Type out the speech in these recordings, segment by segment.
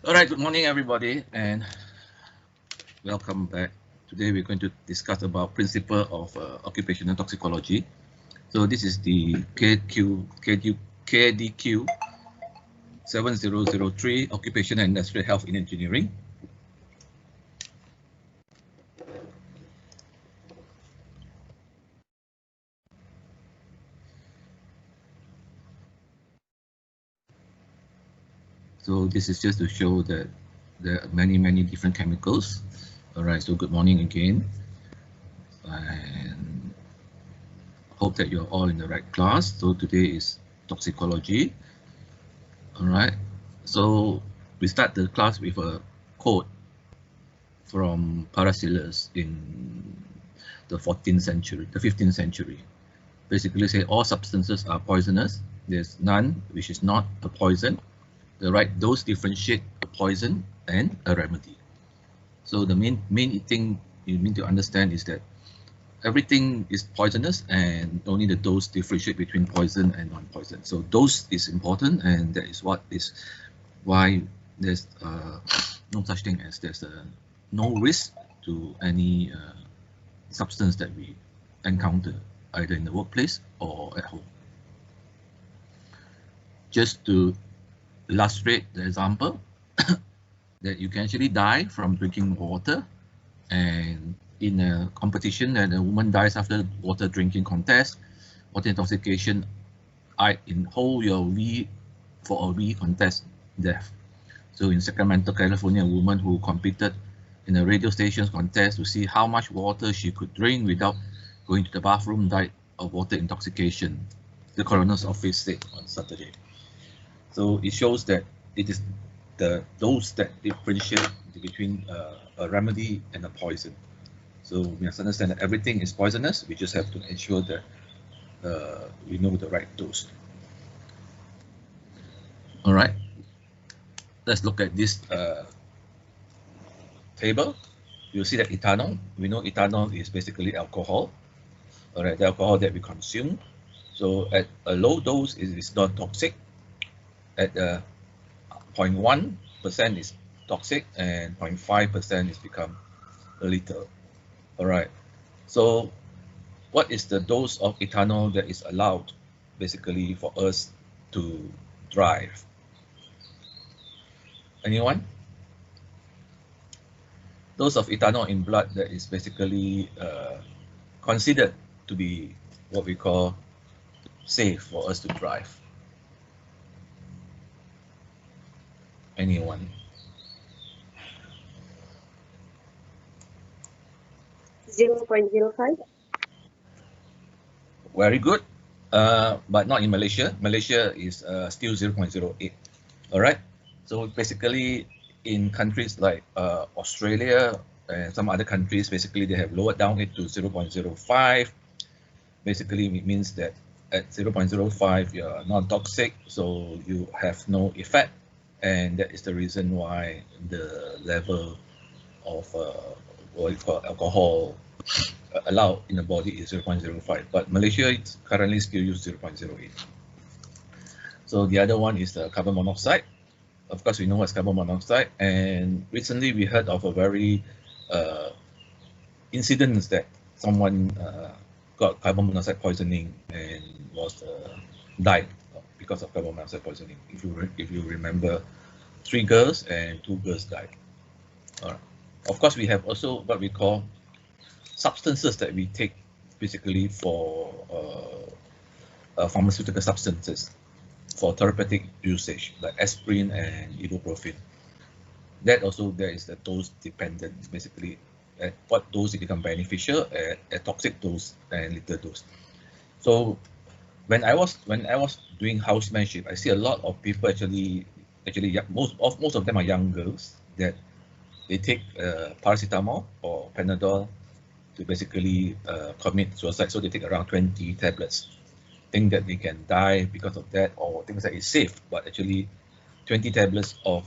All right, good morning, everybody, and welcome back. Today we're going to discuss about principle of occupational toxicology. So this is the KDQ 7003, Occupational and Industrial Health in Engineering. So this is just to show that there are many different chemicals. All right, so good morning again. And hope that you're all in the right class. So today is toxicology. All right, so we start the class with a quote from Paracelsus in the 14th century, the 15th century. Basically say all substances are poisonous. There's none which is not a poison. The right dose differentiate a poison and a remedy. So the main thing you need to understand is that everything is poisonous and only the dose differentiate between poison and non-poison. So dose is important, and that is why there's no such thing as there's no risk to any substance that we encounter either in the workplace or at home. Just to illustrate the example that you can actually die from drinking water, and in a competition that a woman dies after water drinking contest, water intoxication, I hold your V for a V contest death. So in Sacramento, California, a woman who competed in a radio stations contest to see how much water she could drink without going to the bathroom died of water intoxication, the coroner's office said on Saturday. So it shows that it is the dose that differentiate between a remedy and a poison. So we must understand that everything is poisonous. We just have to ensure that we know the right dose. All right, let's look at this table. You'll see that ethanol. We know ethanol is basically alcohol. All right, the alcohol that we consume. So at a low dose, it is not toxic. At 0.1% is toxic, and 0.5% is become lethal. All right, so what is the dose of ethanol that is allowed basically for us to drive? Anyone? Dose of ethanol in blood that is basically considered to be what we call safe for us to drive. Anyone? 0.05. Very good, but not in Malaysia. Malaysia is still 0.08. All right, so basically in countries like Australia and some other countries, basically they have lowered down it to 0.05. Basically it means that at 0.05 you are non-toxic, so you have no effect, and that is the reason why the level of what you call alcohol allowed in the body is 0.05, but Malaysia it's currently still use 0.08. So the other one is the carbon monoxide. Of course, we know what's carbon monoxide, and recently we heard of a very incidents that someone got carbon monoxide poisoning and was died because of carbon monoxide poisoning. If you remember, 3 girls and 2 girls died. All right. Of course, we have also what we call substances that we take basically for pharmaceutical substances for therapeutic usage, like aspirin and ibuprofen. That also there is the dose dependent, basically at what dose it become beneficial, at toxic dose and lethal dose. So when I was doing housemanship, I see a lot of people actually most of them are young girls that they take paracetamol or Panadol to basically commit suicide. So they take around 20 tablets, think that they can die because of that, or things that is safe, but actually 20 tablets of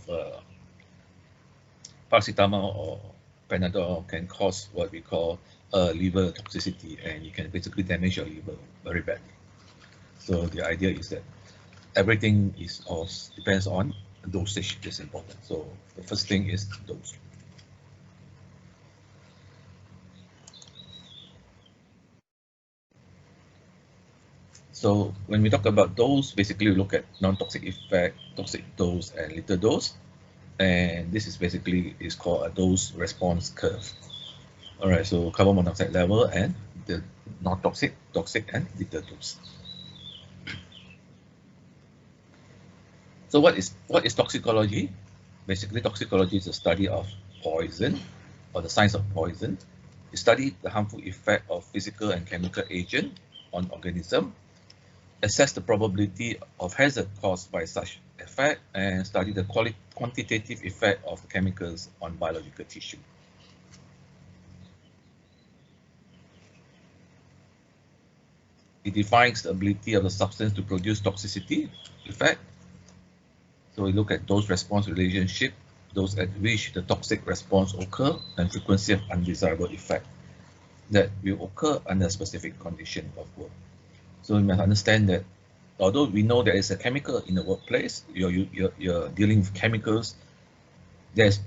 paracetamol or Panadol can cause what we call liver toxicity, and you can basically damage your liver very badly. So the idea is that everything is depends on dosage is important. So the first thing is dose. So when we talk about dose, basically we look at non-toxic effect, toxic dose, and lethal dose. And this is basically is called a dose response curve. All right, so carbon monoxide level and the non-toxic, toxic, and lethal dose. So what is toxicology? Basically, toxicology is a study of poison or the science of poison. It studies the harmful effect of physical and chemical agent on organism, assess the probability of hazard caused by such effect, and study the quantitative effect of the chemicals on biological tissue. It defines the ability of the substance to produce toxicity effect. So we look at dose-response relationship, those at which the toxic response occur, and frequency of undesirable effect that will occur under a specific condition of work. So we must understand that although we know there is a chemical in the workplace, you're dealing with chemicals, there's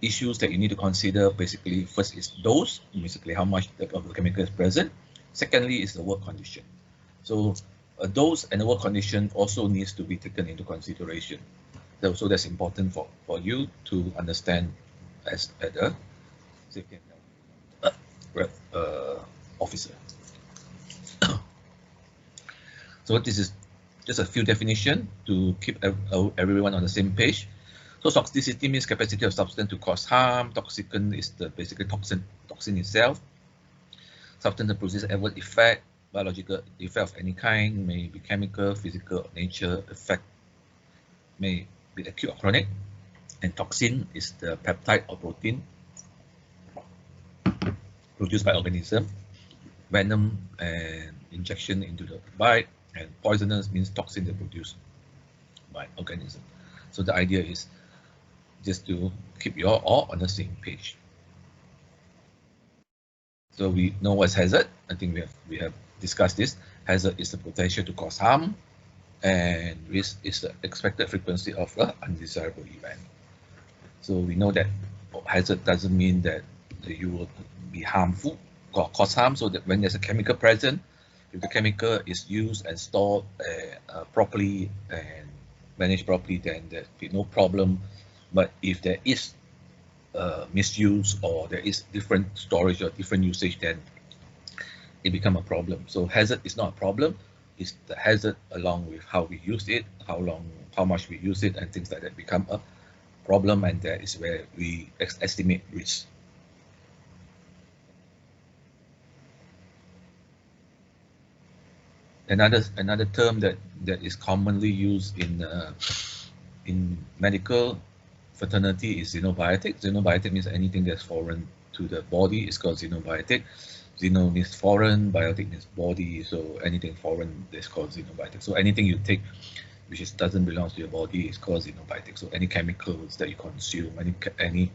issues that you need to consider. Basically, first is dose, basically how much of the chemical is present. Secondly is the work condition. So a dose and a work condition also needs to be taken into consideration. So that's important for you to understand as a safety officer. So this is just a few definitions to keep everyone on the same page. So toxicity means capacity of substance to cause harm. Toxicant is the basically toxin itself. Substance that produces adverse effect, biological effect of any kind, may be chemical, physical nature, effect may be acute or chronic. And toxin is the peptide or protein produced by organism. Venom and injection into the bite, and poisonous means toxin that produced by organism. So the idea is just to keep you all on the same page. So we know what's hazard. I think we have discussed this. Hazard is the potential to cause harm, and risk is the expected frequency of an undesirable event. So we know that hazard doesn't mean that you will be harmful or cause harm. So that when there's a chemical present, if the chemical is used and stored properly and managed properly, then there'll be no problem. But if there is misuse or there is different storage or different usage, then it becomes a problem. So hazard is not a problem. It's the hazard along with how we use it, how much we use it, and things like that become a problem, and that is where we estimate risk. Another term that is commonly used in medical fraternity is xenobiotic. Xenobiotic means anything that's foreign to the body is called xenobiotic. Xeno means foreign, biotic means body, so anything foreign is called xenobiotic. So anything you take which doesn't belong to your body is called xenobiotic. So any chemicals that you consume, any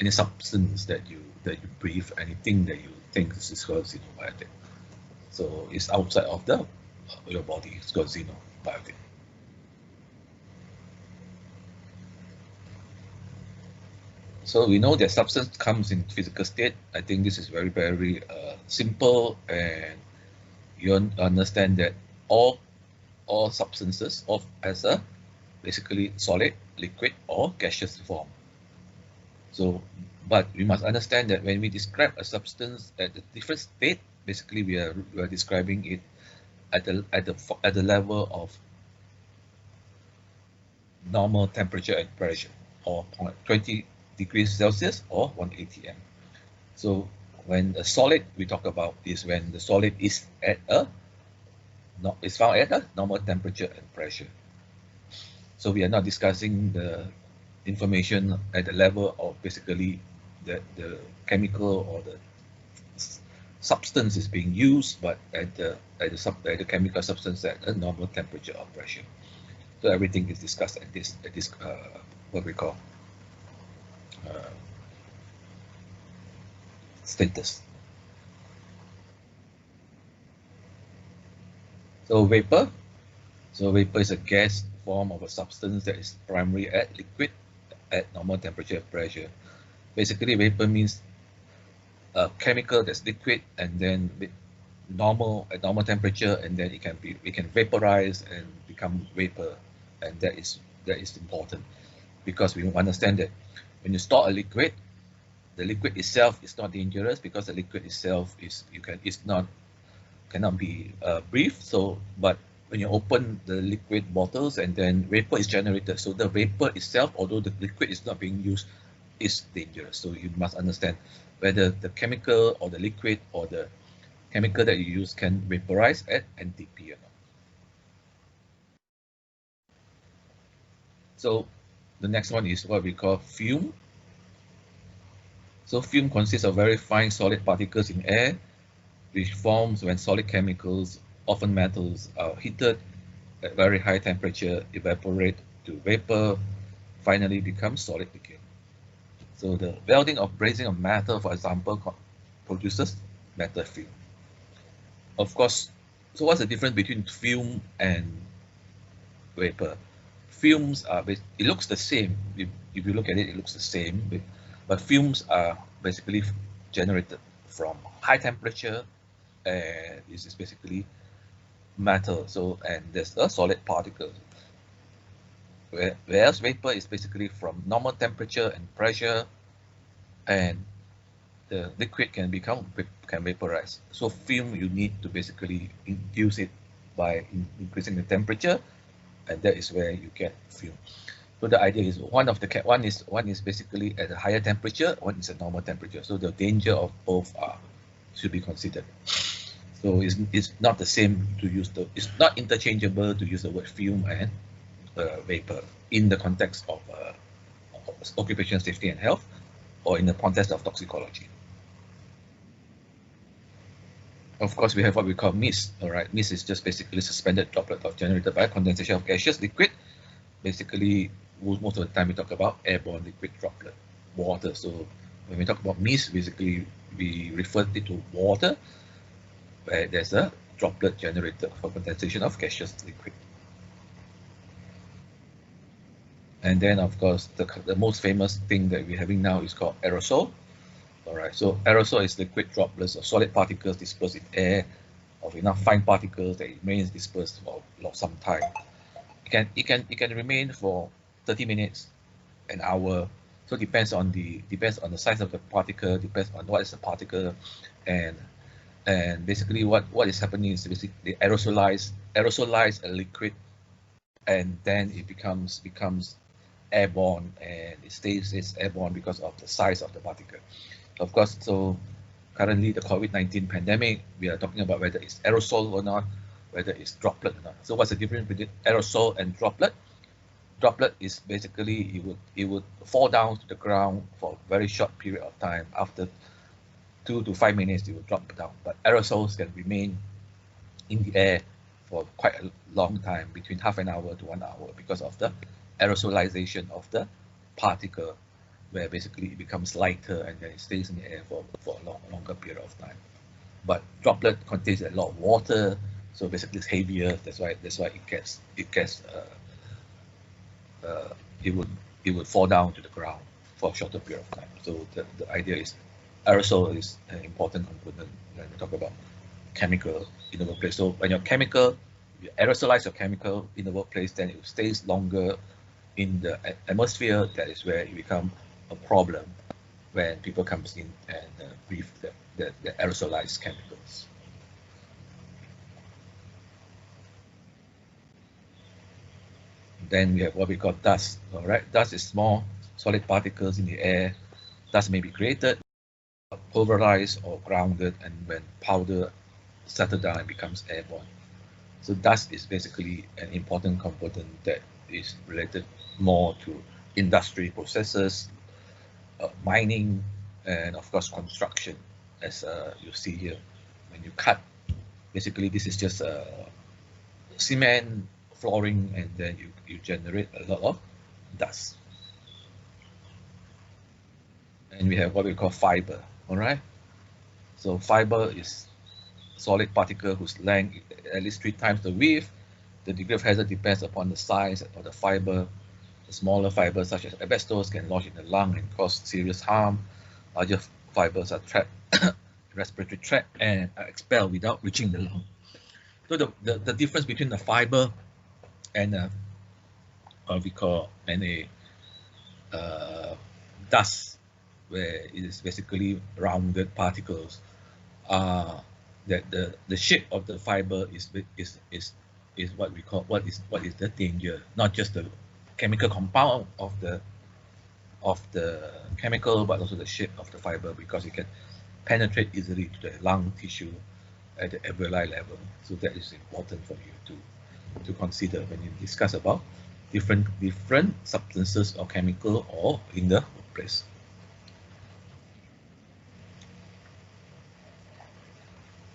substance that you breathe, anything that you think is called xenobiotic. So it's outside of your body. It's called xenobiotic. So we know that substance comes in physical state. I think this is very, very simple, and you understand that all substances as a basically solid, liquid, or gaseous form. So, but we must understand that when we describe a substance at a different state, basically we are describing it at the level of normal temperature and pressure, or 20 degrees Celsius or 1 atm. So when the solid we talk about is when the solid is found at a normal temperature and pressure. So we are not discussing the information at the level of basically the chemical or the substance is being used, but at the chemical substance at a normal temperature or pressure. So everything is discussed at this what we call status. So vapor is a gas form of a substance that is primarily at liquid at normal temperature and pressure. Basically, vapor means a chemical that's liquid and then at normal temperature, and then it can vaporize and become vapor, and that is important because we understand that when you store a liquid, the liquid itself is not dangerous because the liquid itself cannot be breathed. So, but when you open the liquid bottles and then vapor is generated, so the vapor itself, although the liquid is not being used, is dangerous. So you must understand whether the chemical or the liquid or the chemical that you use can vaporize at NTP or not. So the next one is what we call fume. So fume consists of very fine solid particles in air, which forms when solid chemicals, often metals, are heated at very high temperature, evaporate to vapor, finally become solid again. So the welding or brazing of metal, for example, produces metal fume. Of course, so what's the difference between fume and vapor? Fumes are, it looks the same. If you look at it, it looks the same, but fumes are basically generated from high temperature, and this is basically metal. So, and there's a solid particle. Whereas vapor is basically from normal temperature and pressure, and the liquid can vaporize. So fume, you need to basically induce it by increasing the temperature, and that is where you get fume. So the idea is one is basically at a higher temperature, one is a normal temperature. So the danger of both should be considered. So it's not the same to use it's not interchangeable to use the word fume and vapor in the context of occupational safety and health, or in the context of toxicology. Of course, we have what we call mist. All right, mist is just basically suspended droplet of generated by condensation of gaseous liquid. Basically, most of the time we talk about airborne liquid droplet, water. So when we talk about mist, basically we refer it to water, where there's a droplet generated for condensation of gaseous liquid. And then, of course, the most famous thing that we're having now is called aerosol. All right, so aerosol is liquid droplets of solid particles dispersed in air of enough fine particles that it remains dispersed for some time. It can remain for 30 minutes, an hour. So it depends on the size of the particle, depends on what is the particle, and basically what is happening is basically they aerosolize a liquid, and then it becomes airborne, and it stays airborne because of the size of the particle. Of course, so currently the COVID-19 pandemic, we are talking about whether it's aerosol or not, whether it's droplet or not. So what's the difference between aerosol and droplet? Droplet is basically it would fall down to the ground for a very short period of time. After 2 to 5 minutes, it will drop down. But aerosols can remain in the air for quite a long time, between half an hour to 1 hour, because of the aerosolization of the particle, where basically it becomes lighter and then it stays in the air for a longer period of time. But droplet contains a lot of water, so basically it's heavier. That's why it would fall down to the ground for a shorter period of time. So the idea is aerosol is an important component when we talk about chemical in the workplace. So when you aerosolize your chemical in the workplace, then it stays longer in the atmosphere. That is where it becomes a problem when people comes in and breathe the aerosolized chemicals. Then we have what we call dust. All right, dust is small solid particles in the air. Dust may be created, pulverized, or grounded, and when powder settles down, it becomes airborne. So dust is basically an important component that is related more to industry processes, mining, and of course construction, as you see here. When you cut, basically this is just cement flooring, and then you generate a lot of dust. And we have what we call fiber. All right, so fiber is solid particle whose length at least 3 times the width, the degree of hazard depends upon the size of the fiber. The smaller fibers, such as asbestos, can lodge in the lung and cause serious harm. Larger fibers are trapped in the respiratory tract and are expelled without reaching the lung. So the difference between the fiber and what we call a dust, where it is basically rounded particles, that the shape of the fiber is what we call what is the danger, not just the chemical compound of the chemical, but also the shape of the fiber, because it can penetrate easily to the lung tissue at the alveoli level. So that is important for you to consider when you discuss about different substances or chemical or in the workplace.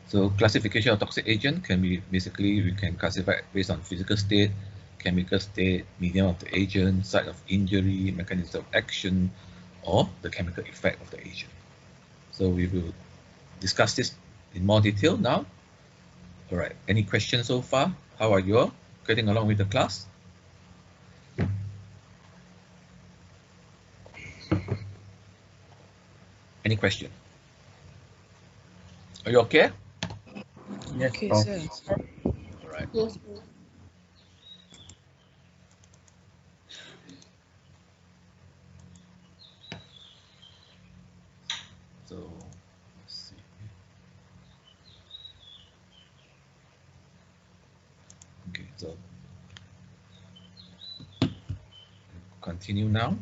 So classification of toxic agent can be basically, we can classify based on physical state, chemical state, medium of the agent, site of injury, mechanism of action, or the chemical effect of the agent. So we will discuss this in more detail now. All right, any questions so far? How are you all getting along with the class? Any question? Are you okay? Yes, Okay, Prof. sir. All right. Yes. So let's see. Okay, so continue now.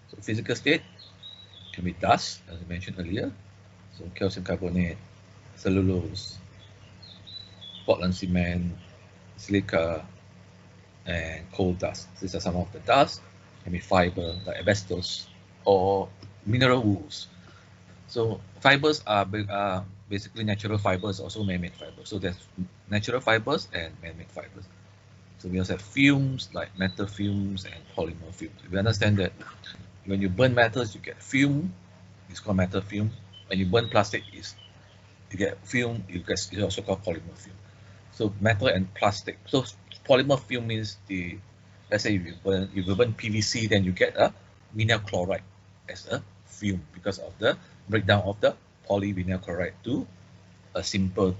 So physical state can be dust, as I mentioned earlier. So calcium carbonate, cellulose, Portland cement, silica, and coal dust. These are some of the dust. Can be fiber like asbestos or mineral wools. So fibers are basically natural fibers, also man-made fibers. So there's natural fibers and man-made fibers. So we also have fumes like metal fumes and polymer fumes. We understand that when you burn metals, you get fume. It's called metal fume. When you burn plastic, you get fume. It's also called polymer fume. So metal and plastic. So polymer fume means let's say if you burn PVC, then you get a vinyl chloride as a fume because of the breakdown of the polyvinyl chloride to a simpler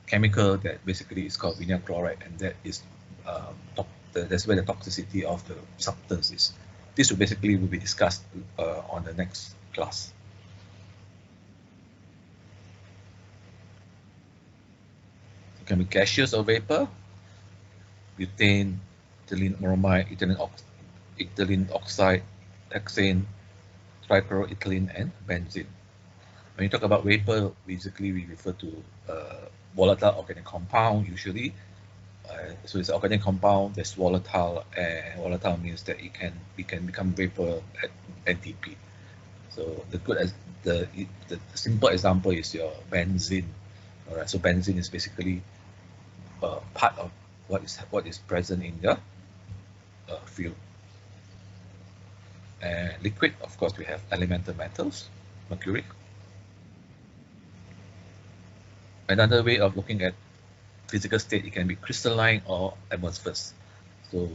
chemical that basically is called vinyl chloride, and that is that's where the toxicity of the substance is. This will basically be discussed on the next class. It can be gaseous or vapor, butane, ethylene bromide, ethylene oxide, hexane, trichloroethylene, and benzene. When you talk about vapor, basically we refer to volatile organic compound usually. So it's an organic compound that's volatile, and volatile means that it can become vapor at NTP. So the simple example is your benzene. All right, so benzene is basically part of what is present in the fuel. And liquid, of course, we have elemental metals, mercury. Another way of looking at physical state, it can be crystalline or amorphous. So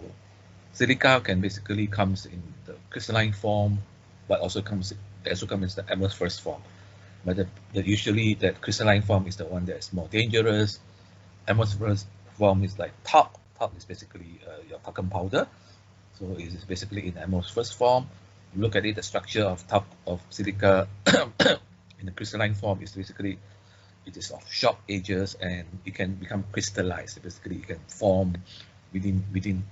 silica can basically comes in the crystalline form, but also comes in the amorphous form. But usually that crystalline form is the one that is more dangerous. Amorphous form is like talc. Talc is basically your talcum powder. So it is basically in amorphous form. You look at it, the structure of silica in the crystalline form is basically, it is of sharp edges and it can become crystallized. Basically, it can form within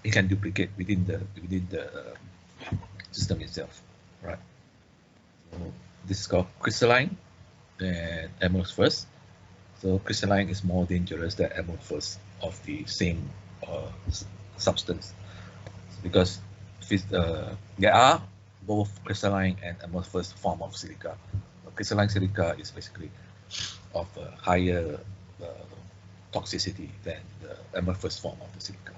it can duplicate within the system itself, right? So this is called crystalline and amorphous. So crystalline is more dangerous than amorphous of the same substance, because there are both crystalline and amorphous form of silica. Crystalline silica is basically of a higher toxicity than the amorphous form of the silica.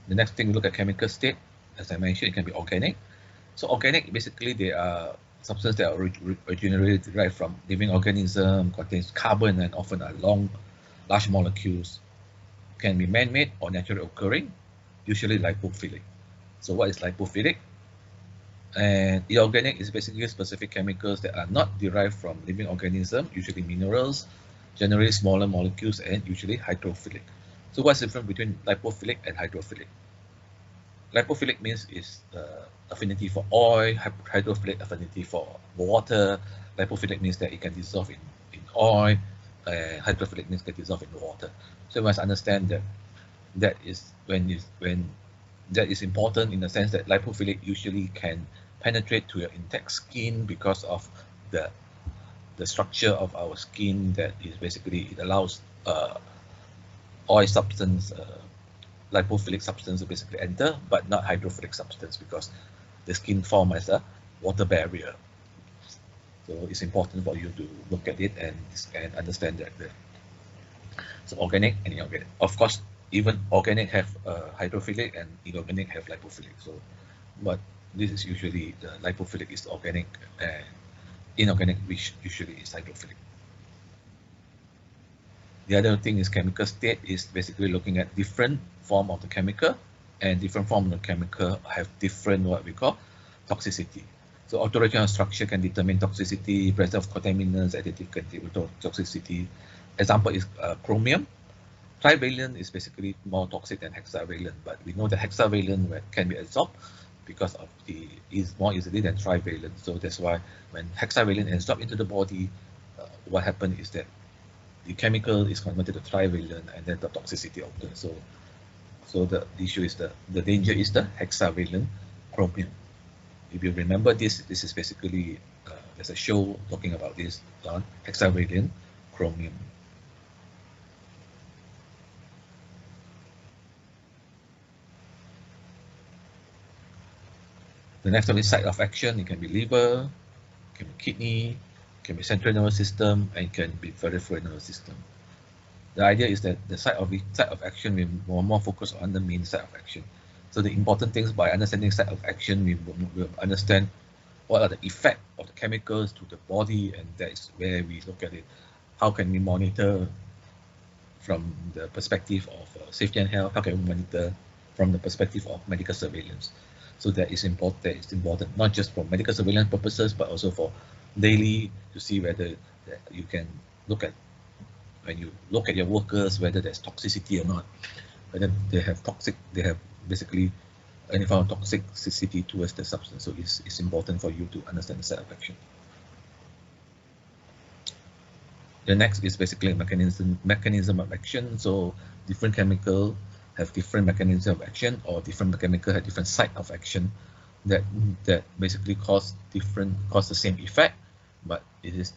The next thing we look at chemical state. As I mentioned, it can be organic. So organic, basically, they are substances that are originally derived from living organism, contains carbon and often are large molecules, can be man-made or naturally occurring, usually lipophilic. So what is lipophilic? And inorganic is basically specific chemicals that are not derived from living organisms, usually minerals, generally smaller molecules, and usually hydrophilic. So what's the difference between lipophilic and hydrophilic? Lipophilic means is affinity for oil, hydrophilic affinity for water. Lipophilic means that it can dissolve in oil, hydrophilic means it can dissolve in water. So you must understand that that is when that is important in the sense that lipophilic usually can penetrate to your intact skin because of the structure of our skin, that is basically it allows oil substance, lipophilic substance to basically enter, but not hydrophilic substance because the skin form as a water barrier. So it's important for you to look at it and understand that. So organic and inorganic. Of course, even organic have hydrophilic and inorganic have lipophilic. So, but this is usually the lipophilic is organic and inorganic, which usually is hydrophilic. The other thing is chemical state is basically looking at different form of the chemical, and different form of the chemical have different what we call toxicity. So alteraction of structure can determine toxicity, presence of contaminants, additive contribute toxicity. Example is chromium. Trivalent is basically more toxic than hexavalent, but we know that hexavalent can be absorbed because of is more easily than trivalent. So that's why when hexavalent is absorbed into the body, what happens is that the chemical is converted to trivalent, and then the toxicity occurs. So the issue is the danger is the hexavalent chromium. If you remember this is basically there's a show talking about this on hexavalent chromium. The next one is site of action. It can be liver, it can be kidney, it can be central nervous system, and it can be peripheral nervous system. The idea is that the site of action we more focus on the main site of action. So the important things by understanding site of action, we will understand what are the effect of the chemicals to the body, and that is where we look at it. How can we monitor from the perspective of safety and health? How can we monitor from the perspective of medical surveillance? So that is important. That is important not just for medical surveillance purposes, but also for daily to see whether you can look at when you look at your workers whether there's toxicity or not, whether they have basically any form of toxicity towards the substance. So it's important for you to understand the site of action. The next is basically a mechanism of action. So different chemical have different mechanism of action, or different chemical have different site of action that basically cause the same effect, but it is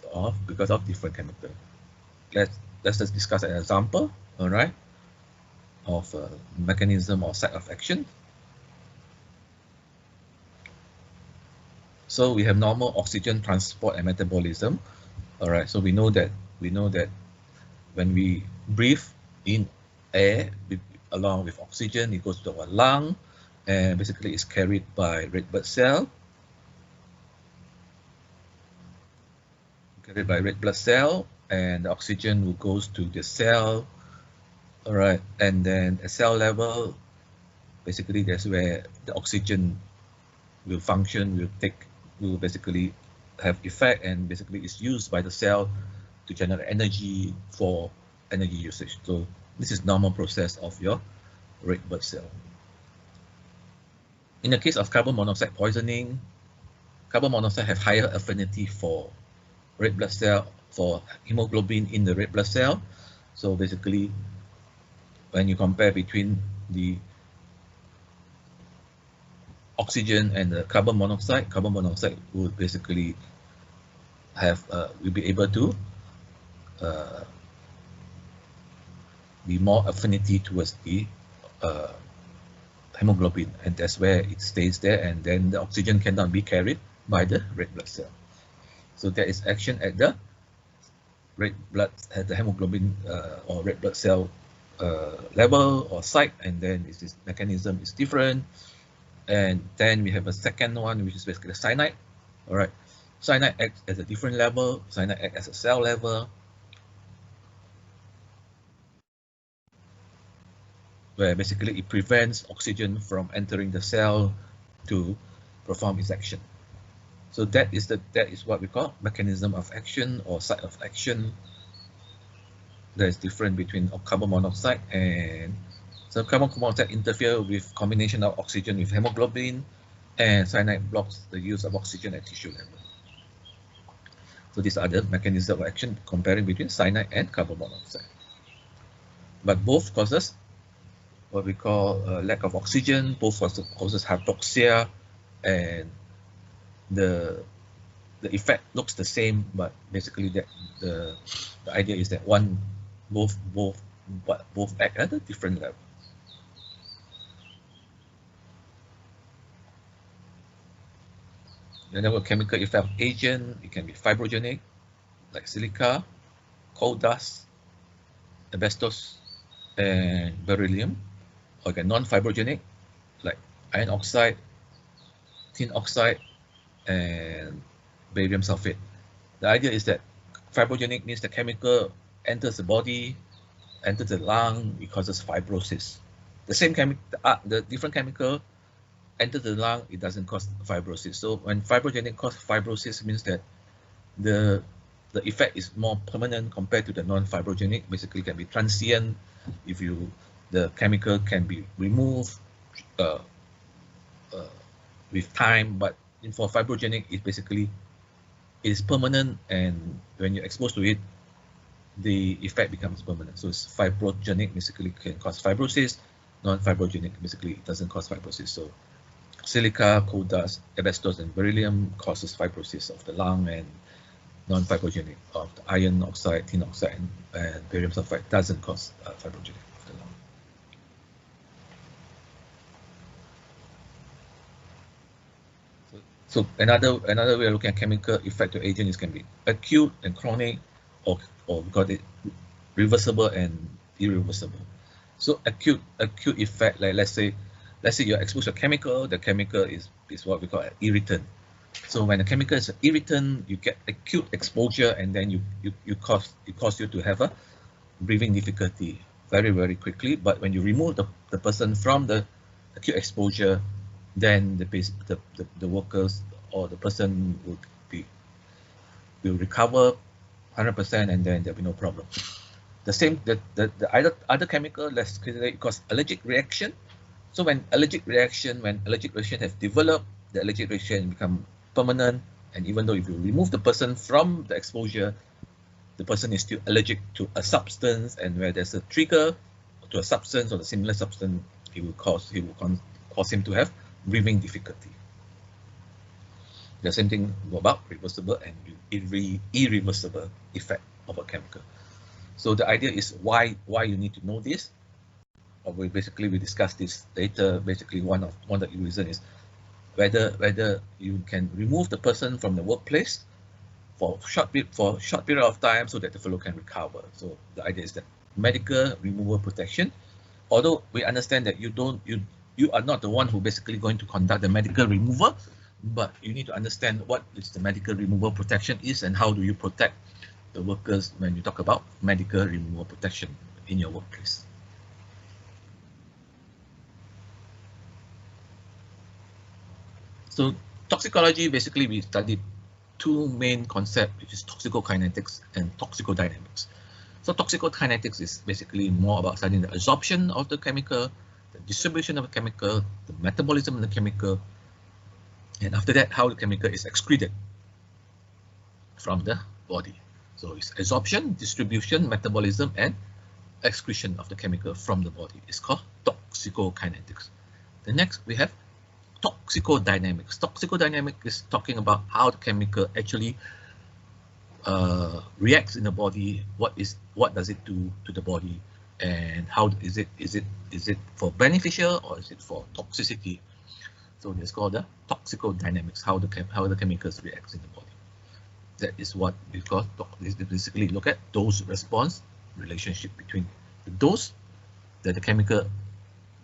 because of different chemical. Let's just discuss an example, all right, of a mechanism or site of action. So we have normal oxygen transport and metabolism. All right, so we know that when we breathe in air along with oxygen, it goes to our lung, and basically it's carried by red blood cell. And the oxygen will goes to the cell. All right, and then at cell level, basically that's where the oxygen will function, will basically have effect, and basically is used by the cell to generate energy for energy usage. So this is normal process of your red blood cell. In the case of carbon monoxide poisoning, carbon monoxide have higher affinity for red blood cell, for hemoglobin in the red blood cell. So basically, when you compare between the oxygen and the carbon monoxide will basically have will be able to be more affinity towards the hemoglobin, and that's where it stays there, and then the oxygen cannot be carried by the red blood cell. So there is action at the red blood, at the hemoglobin or red blood cell level or site, and then this mechanism is different. And then we have a second one, which is basically the cyanide. All right, cyanide acts at a different level. Cyanide acts as a cell level, where basically it prevents oxygen from entering the cell to perform its action. So that is what we call mechanism of action or site of action. There is difference between carbon monoxide and so carbon monoxide interfere with combination of oxygen with hemoglobin, and cyanide blocks the use of oxygen at tissue level. So these are the mechanisms of action comparing between cyanide and carbon monoxide. But both causes what we call lack of oxygen, both causes hypoxia, and the effect looks the same, but basically that the idea is that both act at a different level. The number of chemical effect of agent, it can be fibrogenic, like silica, coal dust, asbestos, and beryllium, or non-fibrogenic, like iron oxide, tin oxide, and barium sulfate. The idea is that fibrogenic means the chemical enters the body, enters the lung, it causes fibrosis. The same the different chemical enters the lung, it doesn't cause fibrosis. So when fibrogenic causes fibrosis, means that the effect is more permanent compared to the non-fibrogenic. Basically, can be transient. If the chemical can be removed with time, but for fibrogenic, it basically is permanent, and when you're exposed to it, the effect becomes permanent. So it's fibrogenic, basically can cause fibrosis. Non-fibrogenic, basically it doesn't cause fibrosis. So silica, coal dust, asbestos, and beryllium causes fibrosis of the lung, and non-fibrogenic of the iron oxide, tin oxide, and barium sulfide doesn't cause fibrogenic of the lung. So another way of looking at chemical effect to agent is can be acute and chronic, or we call it reversible and irreversible. So acute effect, like let's say you're exposed to a chemical, the chemical is what we call an irritant. So when a chemical is an irritant, you get acute exposure, and then it cause you to have a breathing difficulty very, very quickly. But when you remove the person from the acute exposure, then the workers or the person will recover 100%, and then there'll be no problem. The same, the other chemical, let's consider it cause allergic reaction. So when allergic reaction has developed, the allergic reaction become permanent, and even though if you remove the person from the exposure, the person is still allergic to a substance, and where there's a trigger to a substance or the similar substance, it will cause him to have breathing difficulty. The same thing about reversible and irreversible effect of a chemical. So the idea is why you need to know this. Or we discuss this later. Basically, one of the reasons is whether you can remove the person from the workplace for short period of time so that the fellow can recover. So the idea is that medical removal protection. Although we understand that you are not the one who basically going to conduct the medical removal, but you need to understand what is the medical removal protection is and how do you protect the workers when you talk about medical removal protection in your workplace. So toxicology, basically we studied two main concepts, which is toxicokinetics and toxicodynamics. So toxicokinetics is basically more about studying the absorption of the chemical, the distribution of the chemical, the metabolism of the chemical, and after that, how the chemical is excreted from the body. So it's absorption, distribution, metabolism, and excretion of the chemical from the body. It's called toxicokinetics. The next we have toxicodynamics. Toxicodynamics is talking about how the chemical actually reacts in the body. What does it do to the body, and how is it for beneficial or is it for toxicity? So it's called the toxicodynamics, how the chemicals react in the body. That is what we basically look at dose response relationship between the dose the chemical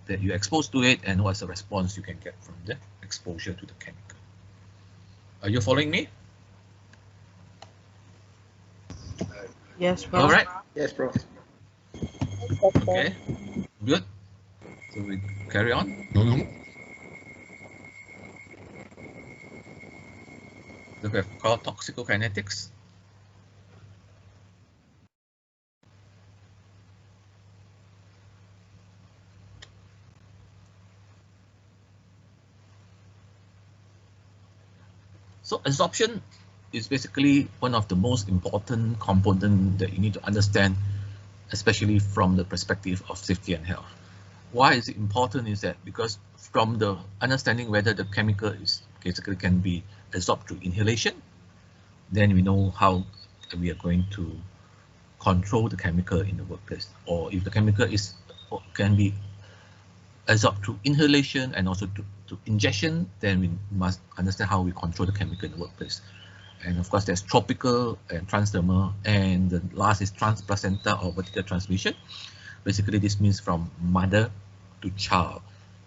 that you expose to it, and what's the response you can get from the exposure to the chemical. Are you following me? Yes, bro. All right. Yes, Prof. Okay. Good. So we carry on. So we have called toxicokinetics. So absorption is basically one of the most important components that you need to understand, especially from the perspective of safety and health. Why is it important is that because from the understanding whether the chemical is basically can be absorbed through inhalation, then we know how we are going to control the chemical in the workplace, or if the chemical is can be absorbed through inhalation and also to ingestion, then we must understand how we control the chemical in the workplace. And of course, there's tropical and transdermal, and the last is transplacenta or vertical transmission. Basically, this means from mother to child.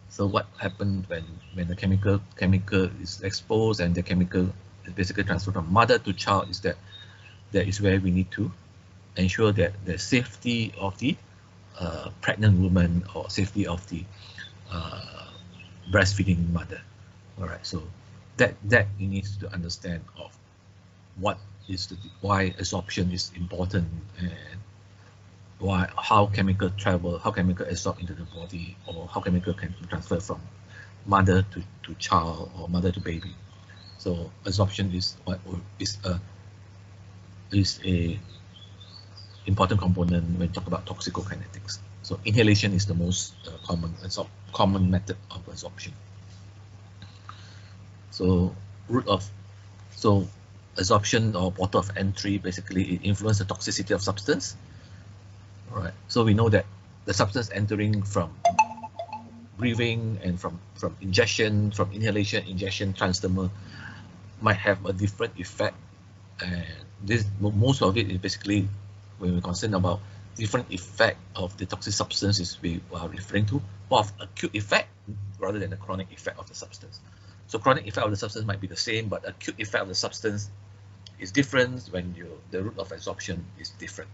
So what happens when the chemical is exposed and the chemical is basically transferred from mother to child is that is where we need to ensure that the safety of the pregnant woman or safety of the breastfeeding mother. All right, so that you need to understand of what is why absorption is important, and how chemical travel, how chemical absorb into the body, or how chemical can transfer from mother to child or mother to baby. So absorption is what is a important component when talk about toxicokinetics. So inhalation is the most common method of absorption. So absorption or port of entry, basically it influences the toxicity of substance. All right. So we know that the substance entering from breathing and from ingestion, from inhalation, ingestion, transdermal might have a different effect, and this most of it is basically when we're concerned about different effect of the toxic substances, we are referring to of acute effect rather than the chronic effect of the substance. So chronic effect of the substance might be the same, but acute effect of the substance is different when the route of absorption is different.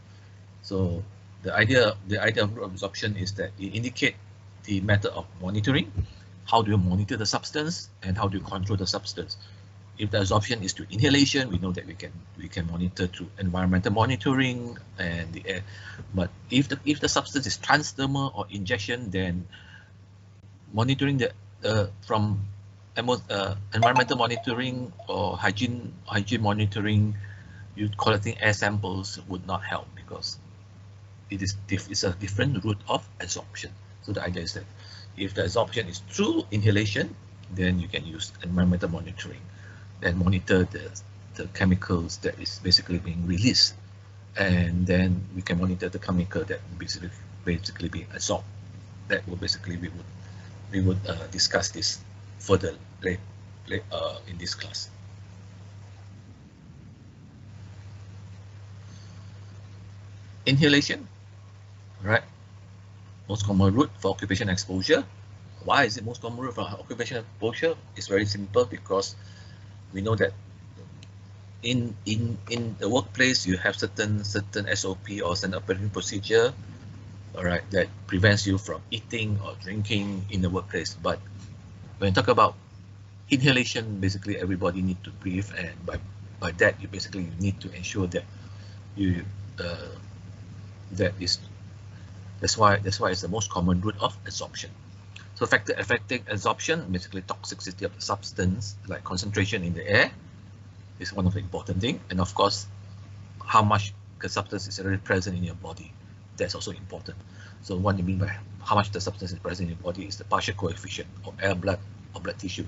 So the idea of route of absorption is that it indicate the method of monitoring. How do you monitor the substance and how do you control the substance? If the absorption is to inhalation, we know that we can monitor through environmental monitoring and the air. But if the substance is transdermal or injection, then monitoring from environmental monitoring or hygiene monitoring, you collecting air samples would not help because it's a different route of absorption. So the idea is that if the absorption is through inhalation, then you can use environmental monitoring and monitor the chemicals that is basically being released, and then we can monitor the chemical that basically being absorbed. That will basically we would discuss this further in this class. Inhalation, right? Most common route for occupational exposure. Why is it most common route for occupational exposure? It's very simple, because we know that in the workplace you have certain SOP or certain operating procedure, all right, that prevents you from eating or drinking in the workplace. But when you talk about inhalation, basically everybody need to breathe, and by that you basically need to ensure that you that's why it's the most common route of absorption. So factor affecting absorption, basically toxicity of the substance, like concentration in the air, is one of the important things, and of course how much the substance is already present in your body, that's also important. So what you mean by how much the substance is present in your body is the partial coefficient of air, blood, or blood tissue.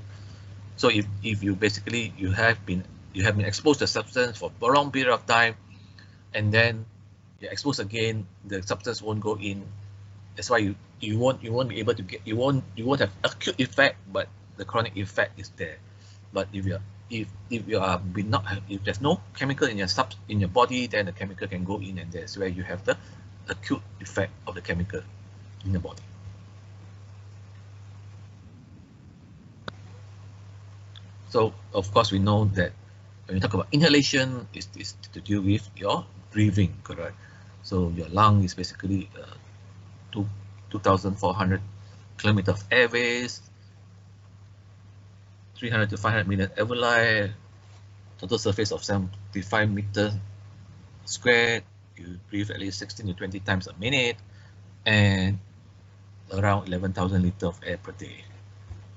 So if you basically you have been exposed to substance for a long period of time, and then you're exposed again, the substance won't go in. That's why you won't be able to get, you won't have acute effect, but the chronic effect is there. But if there's no chemical in your body, then the chemical can go in, and that's where you have the acute effect of the chemical. in the body. So of course we know that when you talk about inhalation, is to do with your breathing, correct? So your lung is basically 2,400 kilometers of airways, 300 to 500 million alveoli, total surface of 75 meters squared. You breathe at least 16 to 20 times a minute, and around 11,000 liters of air per day.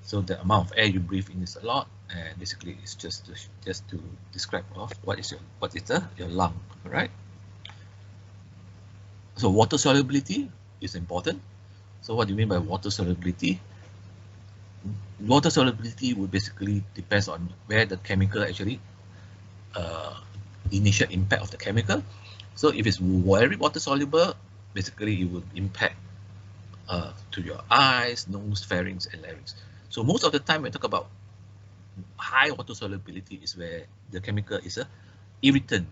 So the amount of air you breathe in is a lot, and basically it's just to describe of what is your lung, right? So water solubility is important. So what do you mean by water solubility? Water solubility would basically depends on where the chemical actually initial impact of the chemical. So if it's very water soluble, basically it would impact to your eyes, nose, pharynx, and larynx. So most of the time when we talk about high water solubility is where the chemical is a irritant.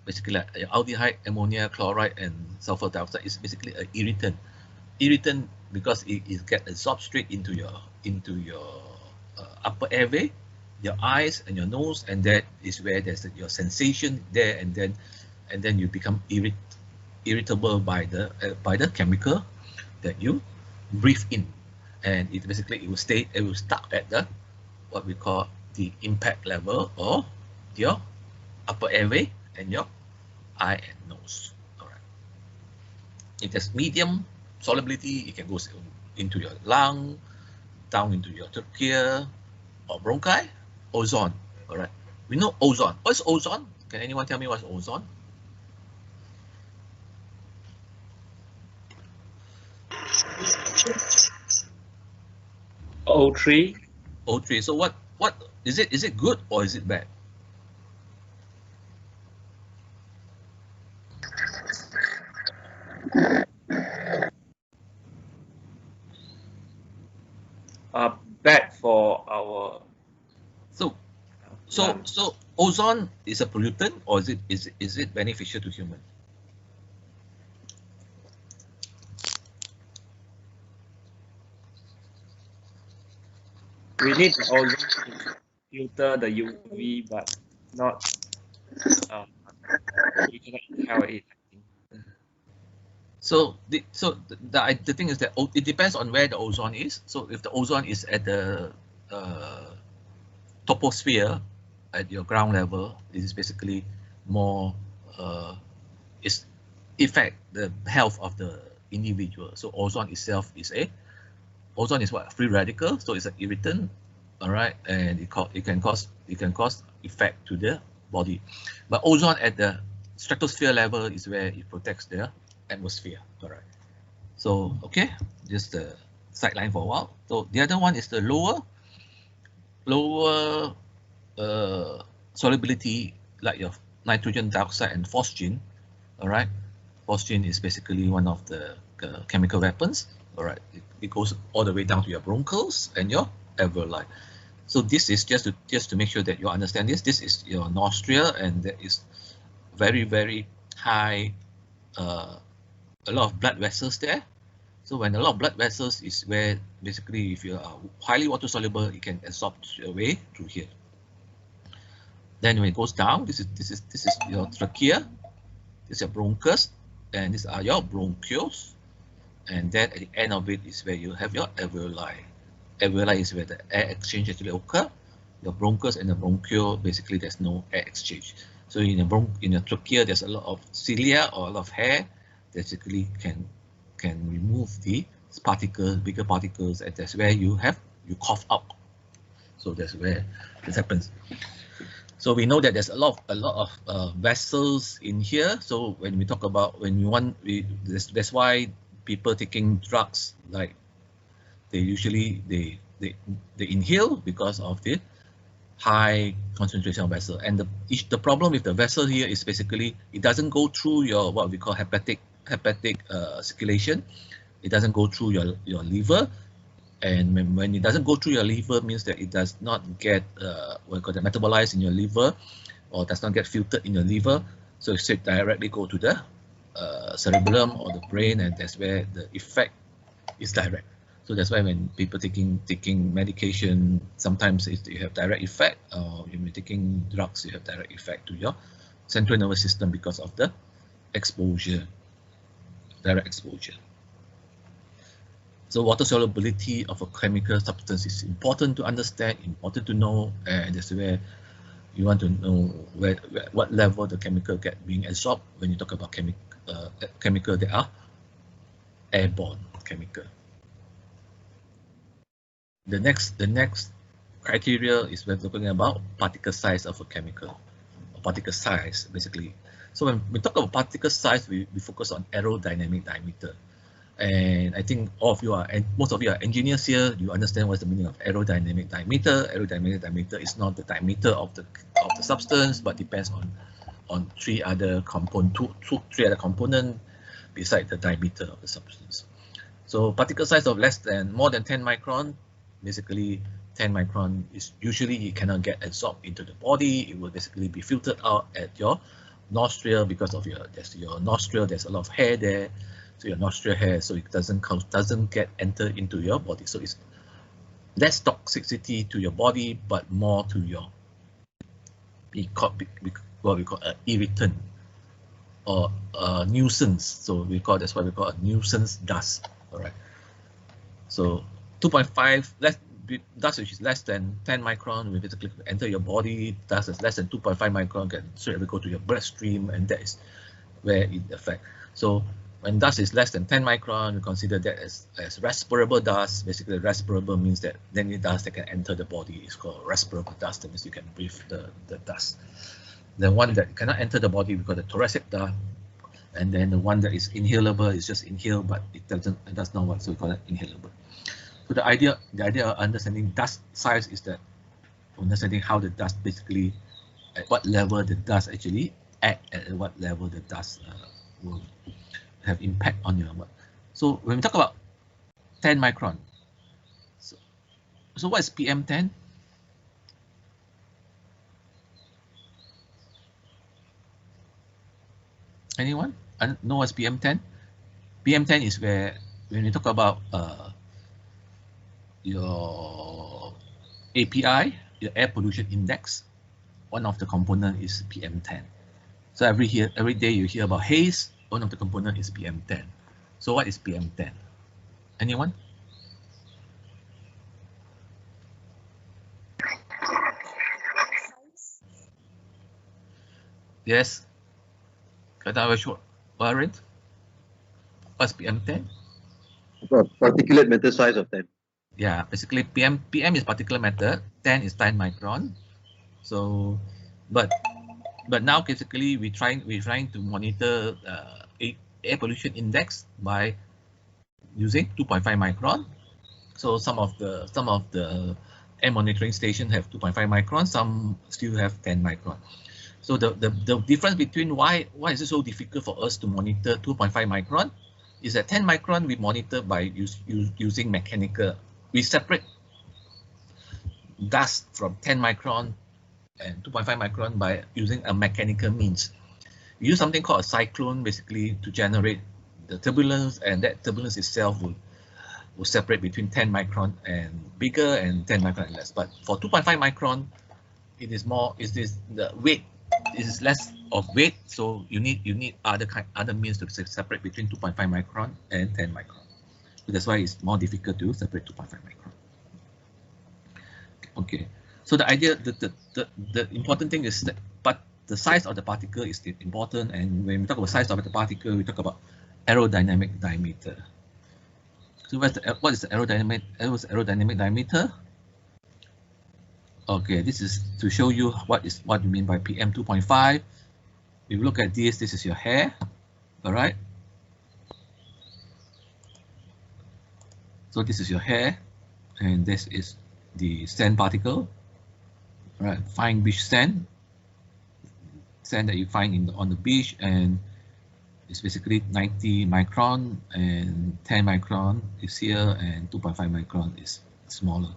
Basically like aldehyde, ammonia, chloride, and sulfur dioxide is basically an irritant. Irritant because it get absorbed straight into your upper airway, your eyes and your nose, and that is where there's your sensation there, and then you become irritable by the chemical that you breathe in, and it will stuck at the what we call the impact level of your upper airway and your eye and nose. All right. If there's medium solubility, it can go into your lung, down into your trachea or bronchi. Ozone. All right. We know ozone. What's ozone? Can anyone tell me what's ozone? O3. O3. So what is it? Is it good or is it bad? Bad for our So ozone is a pollutant, or is it beneficial to human? we need the ozone to filter the UV, but not we cannot inhale it. So the thing is that it depends on where the ozone is. So if the ozone is at the troposphere, at your ground level, it is basically more is affect the health of the individual. So ozone itself is ozone is what, free radical, so it's an irritant, all right, and it can cause effect to the body. But ozone at the stratosphere level is where it protects the atmosphere. All right. So okay, just the sideline for a while. So the other one is the lower solubility, like your nitrogen dioxide and phosgene. All right, phosgene is basically one of the chemical weapons. All right, it goes all the way down to your bronchioles and your alveoli. So this is just to make sure that you understand this. This is your nostril, and there is very, very high, a lot of blood vessels there. So when a lot of blood vessels is where basically if you are highly water soluble, it can absorb your way through here. Then when it goes down, this is your trachea, this is your bronchus, and these are your bronchioles. And then at the end of it is where you have your alveoli. Alveoli is where the air exchange actually occur. Your bronchus and the bronchiole, basically there's no air exchange. So in your trachea, there's a lot of cilia or a lot of hair that basically can remove the particles, bigger particles, and that's where you cough out. So that's where this happens. So we know that there's a lot of vessels in here. So when we talk about that's why people taking drugs, like they usually they inhale because of the high concentration of vessel. And the problem with the vessel here is basically it doesn't go through your what we call hepatic circulation. It doesn't go through your liver, and when it doesn't go through your liver, means that it does not get what we call the metabolized in your liver, or does not get filtered in your liver. So it should directly go to the cerebellum or the brain, and that's where the effect is direct. So that's why when people taking medication, sometimes you have direct effect, or when you're taking drugs, you have direct effect to your central nervous system because of the exposure, direct exposure. So water solubility of a chemical substance is important to understand, important to know, and that's where you want to know what level the chemical being absorbed when you talk about chemical that are airborne chemical. The next criteria is we're talking about particle size of a chemical, or particle size basically. So when we talk about particle size, we focus on aerodynamic diameter. And I think all of you are, and most of you are engineers here. You understand what's the meaning of aerodynamic diameter. Aerodynamic diameter is not the diameter of the substance, but depends on three other components beside the diameter of the substance. So particle size of more than 10 micron, basically 10 micron is usually it cannot get absorbed into the body. It will basically be filtered out at your nostril because of your nostril. There's a lot of hair there. So your nostril hair, so it doesn't get entered into your body. So it's less toxicity to your body, but more to your what we call an irritant or a nuisance. So that's why we call a nuisance dust. All right. So 2.5 dust which is less than 10 micron will basically enter your body. Dust is less than 2.5 micron can straight away go to your bloodstream, and that is where it affects. So when dust is less than 10 micron, we consider that as respirable dust. Basically, respirable means that any dust that can enter the body is called respirable dust. That means you can breathe the dust. The one that cannot enter the body, we call the thoracic dust. And then the one that is inhalable is just inhaled, but it does not work, so we call it inhalable. So the idea of understanding dust size is that understanding how the dust basically, at what level the dust actually act, at what level the dust will have impact on your work. So when we talk about 10 micron, so what is PM10? Anyone know what's PM10? PM10 is where when you talk about your API, your air pollution index, one of the component is PM10. So every day you hear about haze, one of the component is PM10. So what is PM10? Anyone? Yes. Warrant? What's PM10? Particulate matter size of 10. Yeah, basically PM is particulate matter, 10 is 10 micron. So, but now basically we're trying to monitor air pollution index by using 2.5 micron. So some of the air monitoring station have 2.5 micron, some still have 10 micron. So the difference between why is it so difficult for us to monitor 2.5 micron is that 10 micron we monitor by using mechanical. We separate dust from 10 micron and 2.5 micron by using a mechanical means. We use something called a cyclone basically to generate the turbulence, and that turbulence itself will separate between 10 micron and bigger and 10 micron and less. But for 2.5 micron, it is more, the weight is less of weight, so you need other means to separate between 2.5 micron and 10 micron. So that's why it's more difficult to separate 2.5 micron. Okay, so the idea, the important thing is that, but the size of the particle is important, and when we talk about size of the particle, we talk about aerodynamic diameter. So what is the aerodynamic diameter? Okay, this is to show you what we mean by PM 2.5. If you look at this is your hair, all right? So this is your hair, and this is the sand particle, all right? Fine beach sand that you find on the beach, and it's basically 90 micron and 10 micron is here, and 2.5 micron is smaller.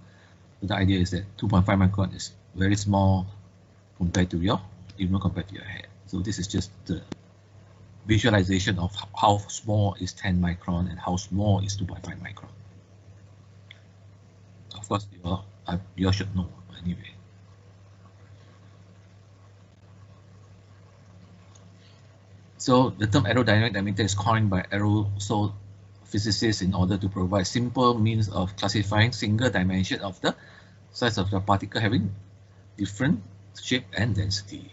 So the idea is that 2.5 micron is very small compared to your hair. So this is just the visualization of how small is 10 micron and how small is 2.5 micron. Of course, you all should know anyway. So the term aerodynamic diameter is coined by aerosol physicists in order to provide simple means of classifying single dimension of the size of the particle having different shape and density.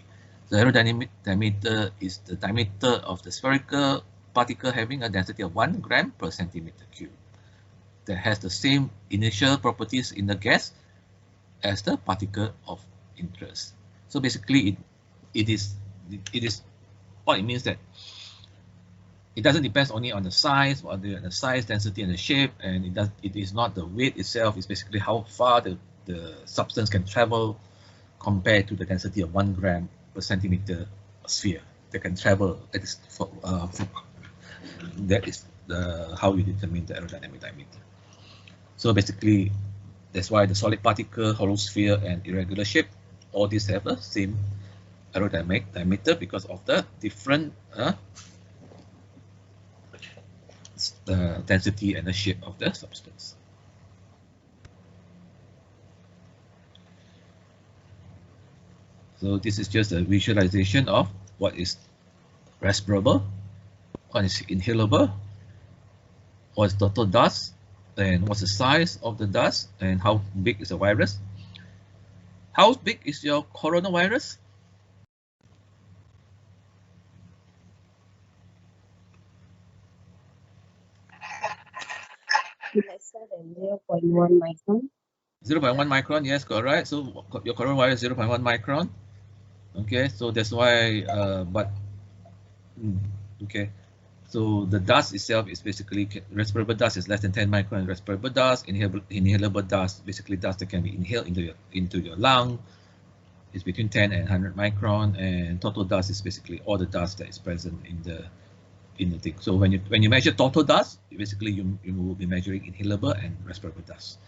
The aerodynamic diameter is the diameter of the spherical particle having a density of 1 gram per centimeter cube that has the same initial properties in the gas as the particle of interest. So basically, it is what it means that it doesn't depend only on the size, or the size, density, and the shape, and it is not the weight itself. It's basically how far the substance can travel compared to the density of 1 gram per centimeter sphere that can travel. That is how you determine the aerodynamic diameter. So basically, that's why the solid particle, hollow sphere, and irregular shape, all these have the same aerodynamic diameter because of the different the density and the shape of the substance. So this is just a visualization of what is respirable, what is inhalable, what is total dust, and what's the size of the dust, and how big is the virus. How big is your coronavirus? Lesser than 0.1 micron. 0.1 micron, yes, correct. So your coronavirus 0.1 micron. Okay, so that's why, okay. So the dust itself is basically, respirable dust is less than 10 micron. Respirable dust, inhalable dust, basically dust that can be inhaled into your lung, is between 10 and 100 micron, and total dust is basically all the dust that is present in the thing. So when you measure total dust, basically you will be measuring inhalable and respirable dust.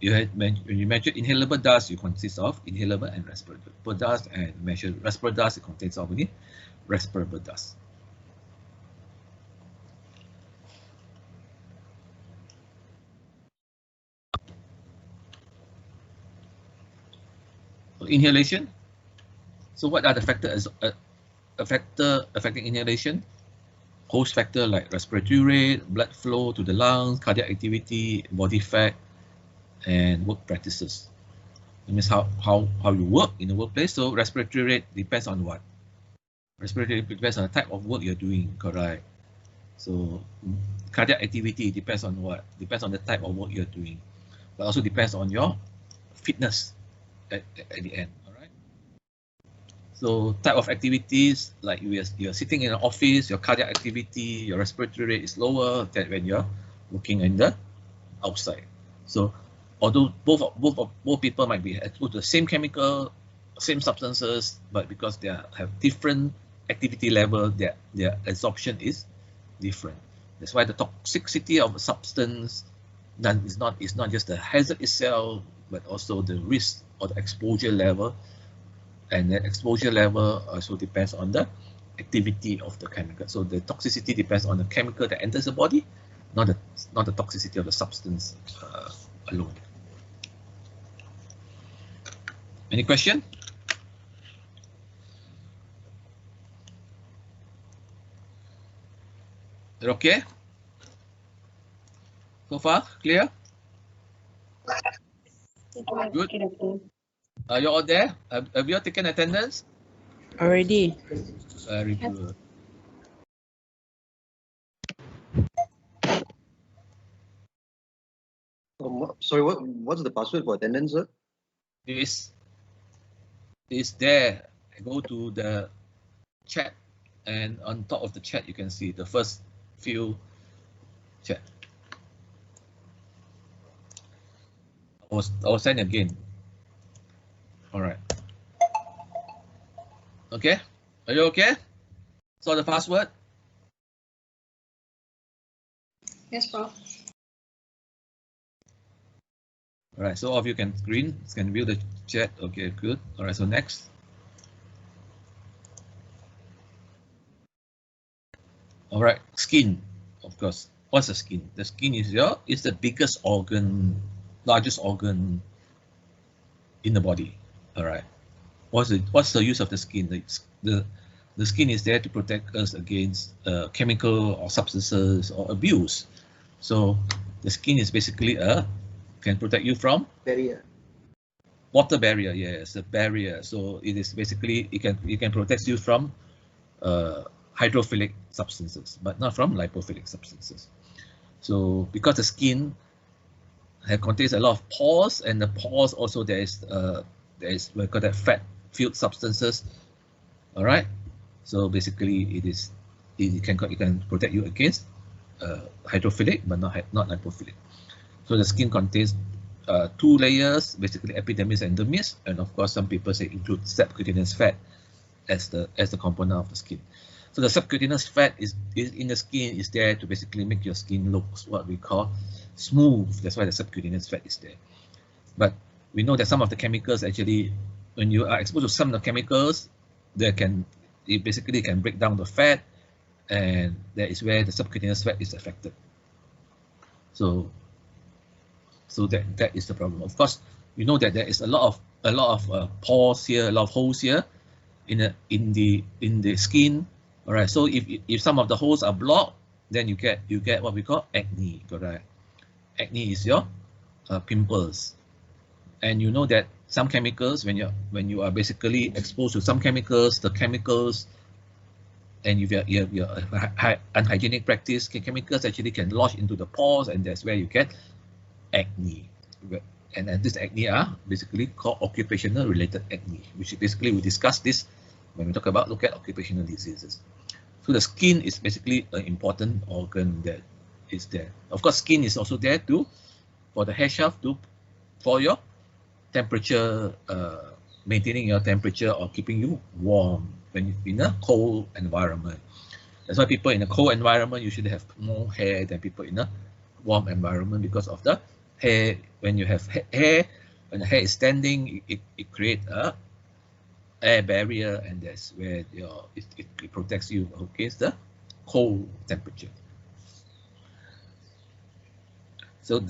When you measure inhalable dust, you consist of inhalable and respirable dust, and measure respirable dust, it contains of only respirable dust. So inhalation. So what are the factors affecting inhalation? Host factor like respiratory rate, blood flow to the lungs, cardiac activity, body fat, and work practices. It means how you work in the workplace. So respiratory rate depends on what? Respiratory rate depends on the type of work you're doing, correct? So cardiac activity depends on what? Depends on the type of work you're doing, but also depends on your fitness at the end. All right. So type of activities, like you're sitting in an office, your cardiac activity, your respiratory rate is lower than when you're working in the outside. So although both people might be exposed to the same chemical, same substances, but because they have different activity level, their absorption is different. That's why the toxicity of a substance is not just the hazard itself, but also the risk or the exposure level, and the exposure level also depends on the activity of the chemical. So the toxicity depends on the chemical that enters the body, not the toxicity of the substance alone. Any question? Is it okay? So far, clear? Good. Are you all there? Have you all taken attendance? Already. Very good. Sorry, what's the password for attendance, sir? Is there. Go to the chat, and on top of the chat you can see the first few chat. I'll send again. All right. Okay. Are you okay? So the password? Yes, Prof. All right. So all of you can view the chat. Okay, good. All right. So next. All right, skin, of course. What's the skin? The skin is the biggest organ, largest organ in the body. All right. What's the use of the skin? The skin is there to protect us against chemical or substances or abuse. So the skin is basically can protect you from Barrier. water barrier. Yes, a barrier. So it is basically it can protect you from hydrophilic substances, but not from lipophilic substances. So because the skin contains a lot of pores, and the pores also there is we call that fat-filled substances. All right. So basically, it can protect you against hydrophilic, but not lipophilic. So the skin contains two layers, basically epidermis and dermis, and of course some people say include subcutaneous fat as the component of the skin. So the subcutaneous fat is in the skin is there to basically make your skin look what we call smooth. That's why the subcutaneous fat is there. But we know that some of the chemicals actually, when you are exposed to some of the chemicals, it basically can break down the fat, and that is where the subcutaneous fat is affected. So that is the problem. Of course, we know that there is a lot of pores here, a lot of holes here in the skin. All right. So if some of the holes are blocked, then you get what we call acne. Correct. Acne is your pimples, and you know that some chemicals, when you are basically exposed to some chemicals, and if you're unhygienic practice, chemicals actually can lodge into the pores, and that's where you get acne. And this acne are basically called occupational related acne, which basically we discuss this when we look at occupational diseases. So the skin is basically an important organ that is there. Of course, skin is also there for the hair shaft for your temperature, maintaining your temperature or keeping you warm when you're in a cold environment. That's why people in a cold environment usually have more hair than people in a warm environment, because of the hair. When you have hair, when the hair is standing, it creates a air barrier, and that's where it protects you against the cold temperature. So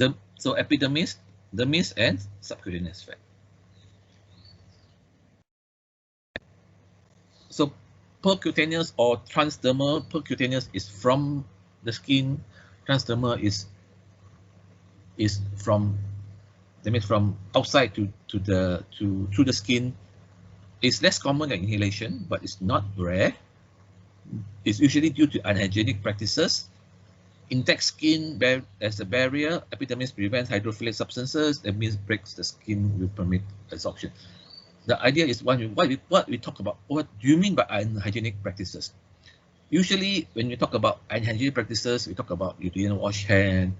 epidermis, dermis, and subcutaneous fat. So percutaneous or transdermal. Percutaneous is from the skin. Transdermal is from, that means from outside to through the skin. It's less common than inhalation, but it's not rare. It's usually due to unhygienic practices. Intact skin as a barrier. Epidermis prevents hydrophilic substances. That means breaks the skin will permit absorption. The idea is what we talk about. What do you mean by unhygienic practices? Usually, when you talk about unhygienic practices, we talk about you didn't wash hand,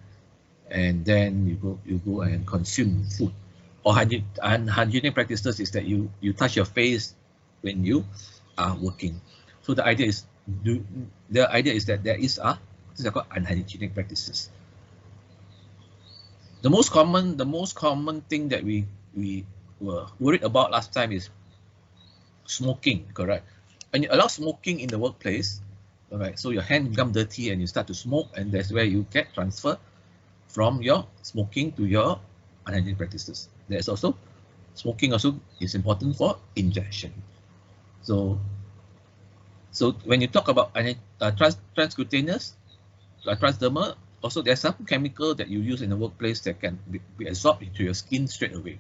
and then you go and consume food. Or unhygienic practices is that you touch your face when you are working. So the idea is that these are called unhygienic practices. The most common thing that we were worried about last time is smoking. Correct. When you allow smoking in the workplace, all right, so your hand become dirty and you start to smoke, and that's where you get transfer from your smoking to your unhygienic practices. There's also smoking also is important for ingestion. So when you talk about transcutaneous, transdermal, also there's some chemical that you use in the workplace that can be absorbed into your skin straight away.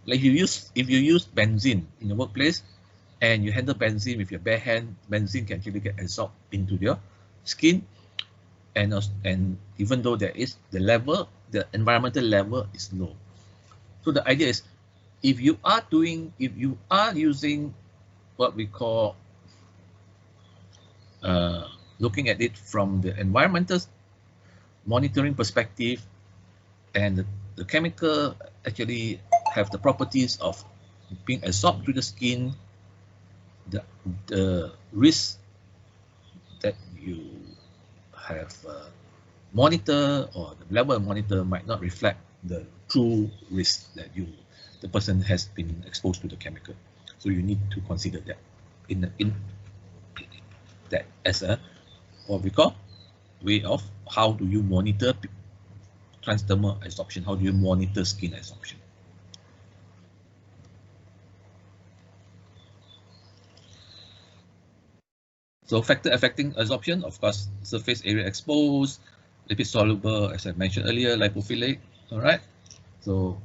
Like if you use benzene in the workplace and you handle benzene with your bare hand, benzene can actually get absorbed into your skin, and even though the environmental level is low. So the idea is, if you are using what we call looking at it from the environmental monitoring perspective, and the chemical actually have the properties of being absorbed through the skin, the risk that you have monitor, or the level of monitor, might not reflect the true risk that the person has been exposed to the chemical. So you need to consider that in that as what we call way of how do you monitor transdermal absorption, how do you monitor skin absorption. So factor affecting absorption, of course, surface area exposed, lipid soluble, as I mentioned earlier, lipophilic, all right? So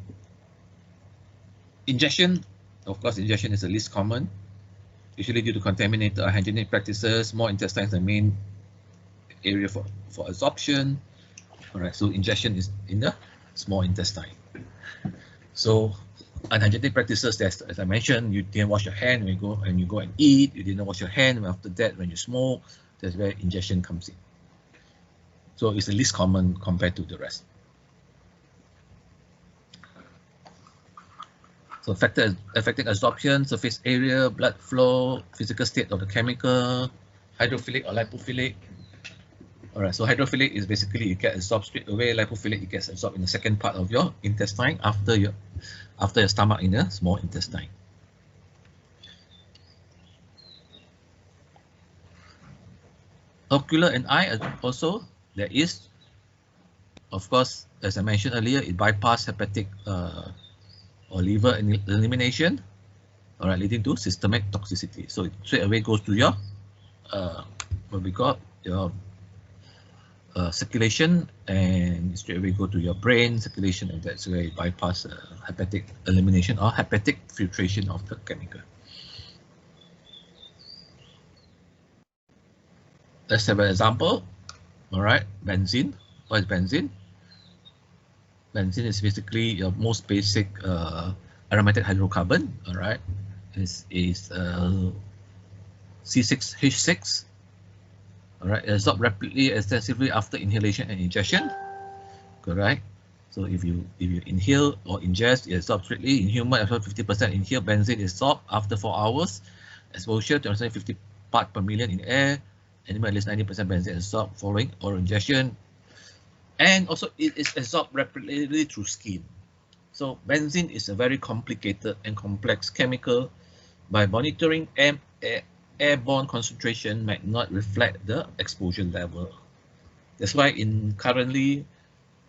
ingestion, of course, ingestion is the least common, usually due to contaminated or hygienic practices. Small intestine is the main area for absorption. All right, so ingestion is in the small intestine. So unhygienic practices, as I mentioned, you didn't wash your hand when you go and eat, you didn't wash your hand after that when you smoke, that's where ingestion comes in. So it's the least common compared to the rest. So factors affecting absorption, surface area, blood flow, physical state of the chemical, hydrophilic or lipophilic. All right, so hydrophilic is basically it gets absorbed straight away. Lipophilic, it gets absorbed in the second part of your intestine after your stomach in the small intestine. Ocular and eye also, there is, of course, as I mentioned earlier, it bypasses hepatic or liver elimination, all right, leading to systemic toxicity. So it straight away goes to your what we call your circulation, and straight away go to your brain circulation, and that's where it bypass hepatic elimination or hepatic filtration of the chemical. Let's have an example. All right, benzene. What is benzene? Benzene is basically your most basic aromatic hydrocarbon. All right, is C6H6. All right, it absorbs rapidly, extensively after inhalation and ingestion. Correct. So if you inhale or ingest, it absorbs strictly. In human, about 50% inhaled benzene is absorbed after 4 hours. Exposure to 50 parts per million in air. Animal, at least 90% benzene is absorbed following oral ingestion. And also it is absorbed rapidly through skin. So benzene is a very complicated and complex chemical. By monitoring airborne concentration might not reflect the exposure level. That's why currently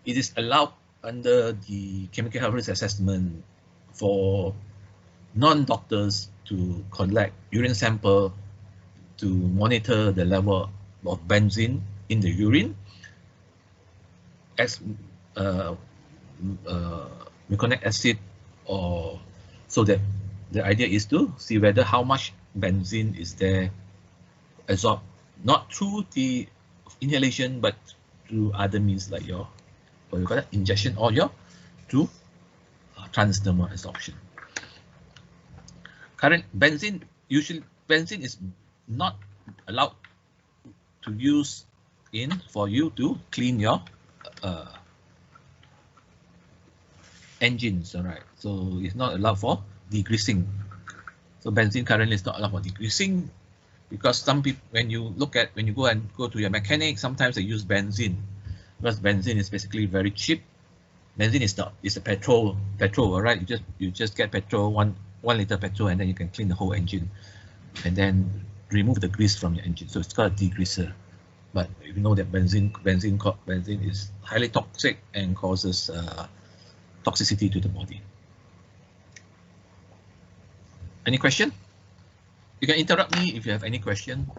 it is allowed under the chemical health risk assessment for non-doctors to collect urine sample to monitor the level of benzene in the urine as meconic acid, or so that the idea is to see whether how much benzene is there absorbed, not through the inhalation but through other means like your what you call that, ingestion, or your through transdermal absorption. Current benzene, usually benzene is not allowed to use for you to clean your engines. All right, so it's not allowed for degreasing. So benzene currently is not allowed for degreasing, because some people, when you go to your mechanic, sometimes they use benzene because benzene is basically very cheap. Benzene is not, it's a petrol, all right? You just get petrol, one liter petrol, and then you can clean the whole engine and then remove the grease from your engine. So it's called a degreaser. But you know that benzene is highly toxic and causes toxicity to the body. Any question? You can interrupt me if you have any question.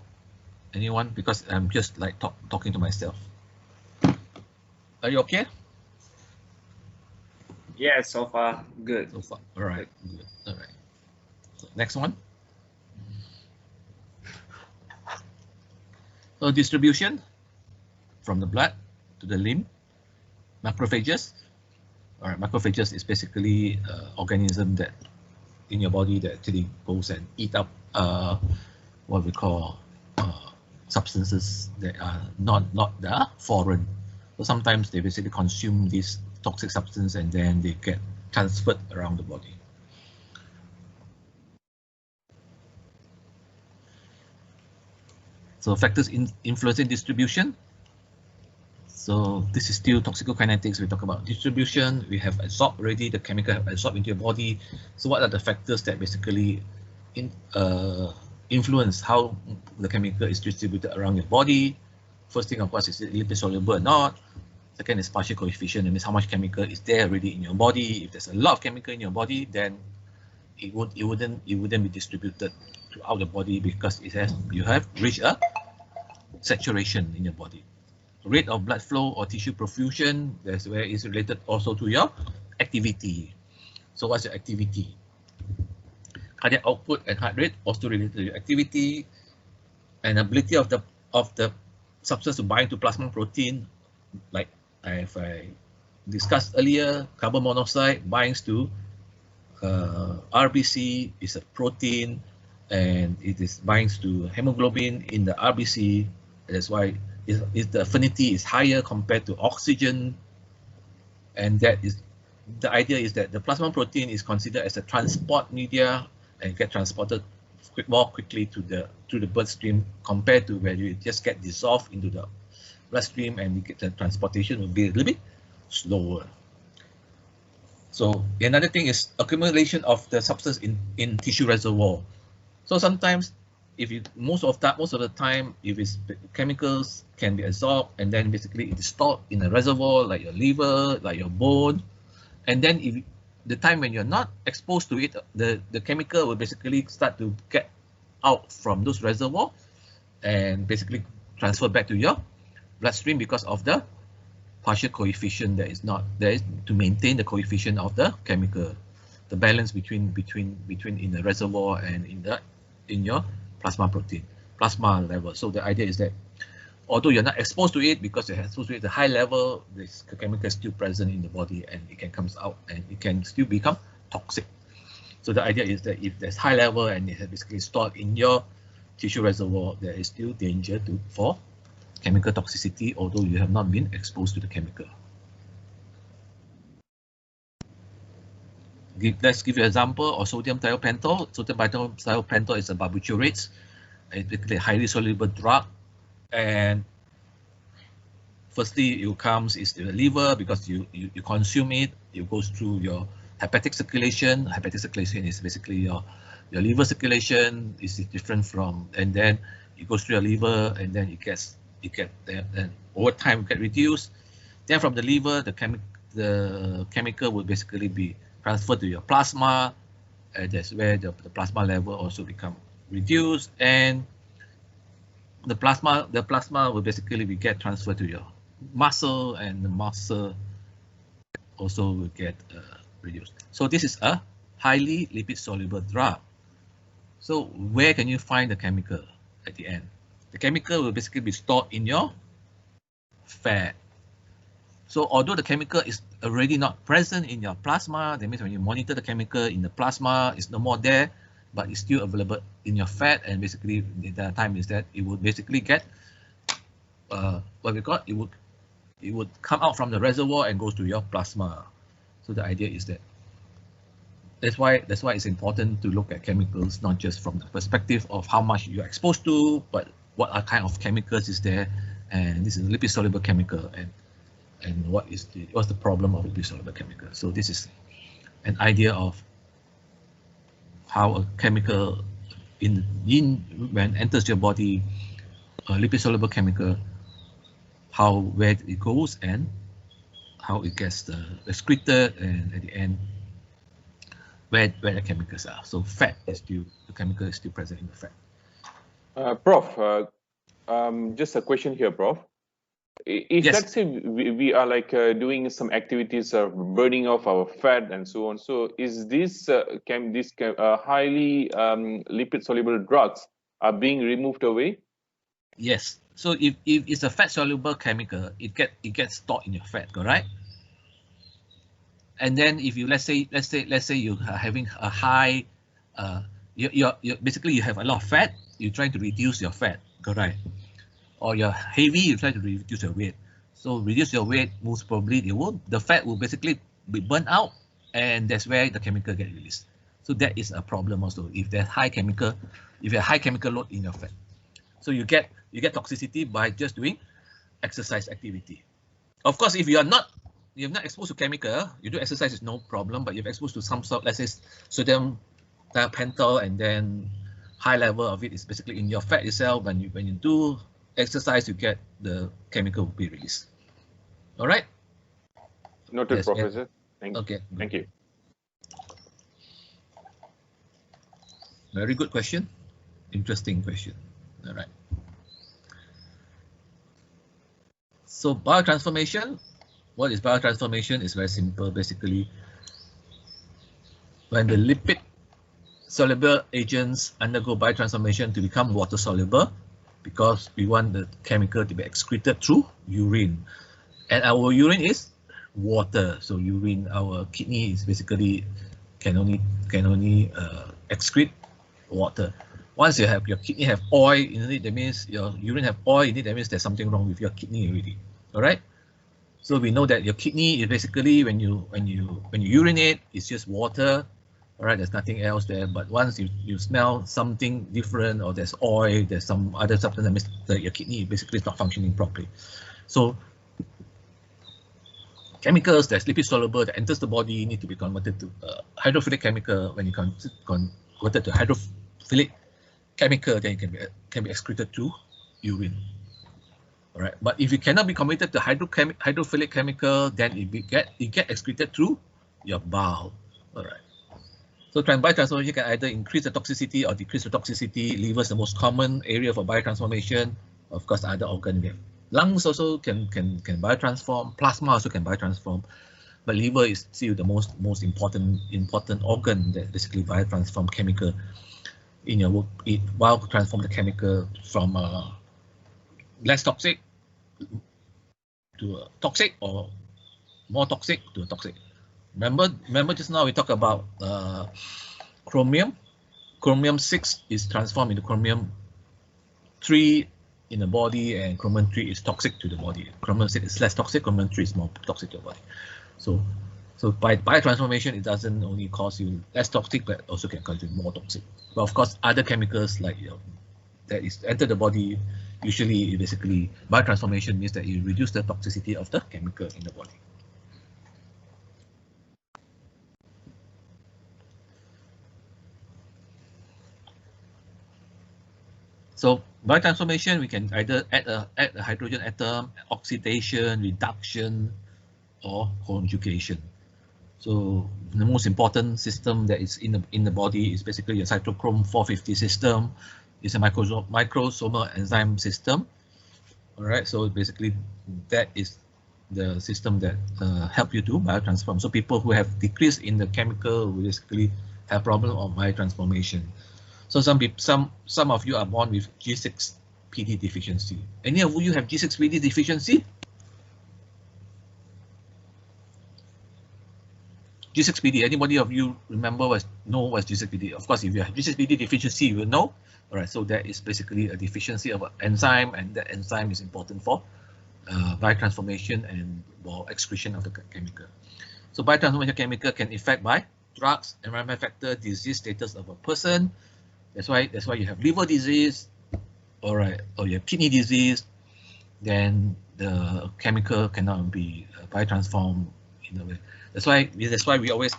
Anyone? Because I'm just like talking to myself. Are you okay? Yeah, so far good. So far, all right, good. All right. So next one. So distribution from the blood to the limb. Macrophages. All right, macrophages is basically organism that in your body that actually goes and eat up what we call substances that are not foreign. So sometimes they basically consume this toxic substance and then they get transferred around the body. So factors influencing distribution. So this is still toxicokinetics. We talk about distribution. We have absorbed already, the chemical have absorbed into your body. So what are the factors that basically influence how the chemical is distributed around your body? First thing, of course, is it lipid soluble or not. Second is partial coefficient. That means how much chemical is there already in your body. If there's a lot of chemical in your body, then it wouldn't be distributed throughout the body because you have reached a saturation in your body. Rate of blood flow or tissue perfusion, that's where it's related also to your activity. So what's your activity? Cardiac output and heart rate also related to your activity, and ability of the substance to bind to plasma protein, like I discussed earlier. Carbon monoxide binds to RBC, is a protein, and it binds to hemoglobin in the RBC. That's why the affinity is higher compared to oxygen, and that is the idea is that the plasma protein is considered as a transport media and get transported more quickly to the bloodstream compared to where you just get dissolved into the bloodstream, and you get the transportation will be a little bit slower. So another thing is accumulation of the substance in tissue reservoir. So sometimes, most of the time, if it's chemicals can be absorbed and then basically it is stored in a reservoir like your liver, like your bone, and then if the time when you're not exposed to it, the chemical will basically start to get out from those reservoirs and basically transfer back to your bloodstream because of the partial coefficient that is not there to maintain the coefficient of the chemical, the balance between in the reservoir and in your plasma level. So the idea is that although you're not exposed to it, because you're exposed to it at a high level, this chemical is still present in the body and it can come out and it can still become toxic. So the idea is that if there's high level and it has basically stored in your tissue reservoir, there is still danger for chemical toxicity, although you have not been exposed to the chemical. Let's give you an example of sodium thiopental. Sodium thiopental is a barbiturate. It's basically a highly soluble drug. And firstly, it comes is the liver because you consume it. It goes through your hepatic circulation. Hepatic circulation is basically your liver circulation is different from, and then it goes through your liver, and then then over time get reduced. Then from the liver, the chemical will basically be transferred to your plasma. That's where the plasma level also become reduced, and the plasma will basically get transferred to your muscle, and the muscle also will get reduced. So this is a highly lipid soluble drug. So where can you find the chemical at the end? The chemical will basically be stored in your fat. So although the chemical is already not present in your plasma, that means when you monitor the chemical in the plasma, it's no more there, but it's still available in your fat, and basically the time is that it would basically get it would come out from the reservoir and goes to your plasma. So the idea is that that's why it's important to look at chemicals not just from the perspective of how much you're exposed to, but what kind of chemicals is there, and this is a lipid soluble chemical, and what's the problem of lipid soluble chemical. So this is an idea of how a chemical when enters your body, a lipid soluble chemical, where it goes and how it gets excreted, and at the end where the chemicals are. So the chemical is still present in the fat. Prof, just a question here, Prof. If Yes. Let's say we are like doing some activities of burning off our fat and so on, so is this highly lipid soluble drugs are being removed away? Yes. So if it's a fat soluble chemical, it gets stored in your fat, correct? And then if you let's say you are having a high, you basically you have a lot of fat, you're trying to reduce your fat, correct? Or you're heavy, you try to reduce your weight. So reduce your weight, most probably the fat will basically be burnt out, and that's where the chemical get released. So that is a problem also if there's high chemical load in your fat. So you get toxicity by just doing exercise activity. Of course, if you're not exposed to chemical, you do exercise is no problem, but you're exposed to some sort, let's say sodium thiopental, and then high level of it is basically in your fat itself. When you do exercise you get, the chemical will be released. All right. Noted, Yes, Professor. Okay. Thank you. Very good question. Interesting question. All right. So biotransformation. What is biotransformation? It's very simple. Basically, when the lipid soluble agents undergo biotransformation to become water soluble, because we want the chemical to be excreted through urine, and our urine is water. So urine, our kidney is basically can only excrete water. Once you have your kidney have oil in it, that means your urine have oil in it. That means there's something wrong with your kidney already. All right. So we know that your kidney is basically when you urinate, it's just water. All right, there's nothing else there. But once you smell something different, or there's oil, there's some other substance, that means that your kidney basically is not functioning properly. So chemicals that's lipid soluble that enters the body need to be converted to hydrophilic chemical. When you converted to hydrophilic chemical, then it can be excreted through urine. All right, but if it cannot be converted to hydrophilic chemical, then it get excreted through your bowel. All right. So biotransformation can either increase the toxicity or decrease the toxicity. Liver is the most common area for biotransformation. Of course, other organs, we have lungs also can biotransform. Plasma also can biotransform. But liver is still the most important organ that basically biotransform chemical in your work. It biotransform the chemical from less toxic to a toxic, or more toxic to a toxic. Remember just now we talked about chromium. Chromium 6 is transformed into chromium 3 in the body, and chromium 3 is toxic to the body. Chromium 6 is less toxic, chromium 3 is more toxic to the body. So by biotransformation, it doesn't only cause you less toxic, but also can cause you more toxic. But of course, other chemicals like that is enter the body, usually basically biotransformation means that you reduce the toxicity of the chemical in the body. So biotransformation, we can either add a hydrogen atom, oxidation, reduction, or conjugation. So the most important system that is in the body is basically your cytochrome 450 system. It's a microsomal enzyme system. All right, so basically that is the system that help you to biotransform. So people who have decrease in the chemical will basically have problem of biotransformation. So some of you are born with G6PD deficiency. Any of you have G6PD deficiency? G6PD, anybody of you know what's G6PD? Of course, if you have G6PD deficiency, you will know. All right, so that is basically a deficiency of an enzyme, and that enzyme is important for biotransformation and excretion of the chemical. So biotransformation chemical can affect by drugs, environmental factor, disease status of a person. That's why you have liver disease, all right, or you have kidney disease. Then the chemical cannot be biotransformed in a way. That's why we always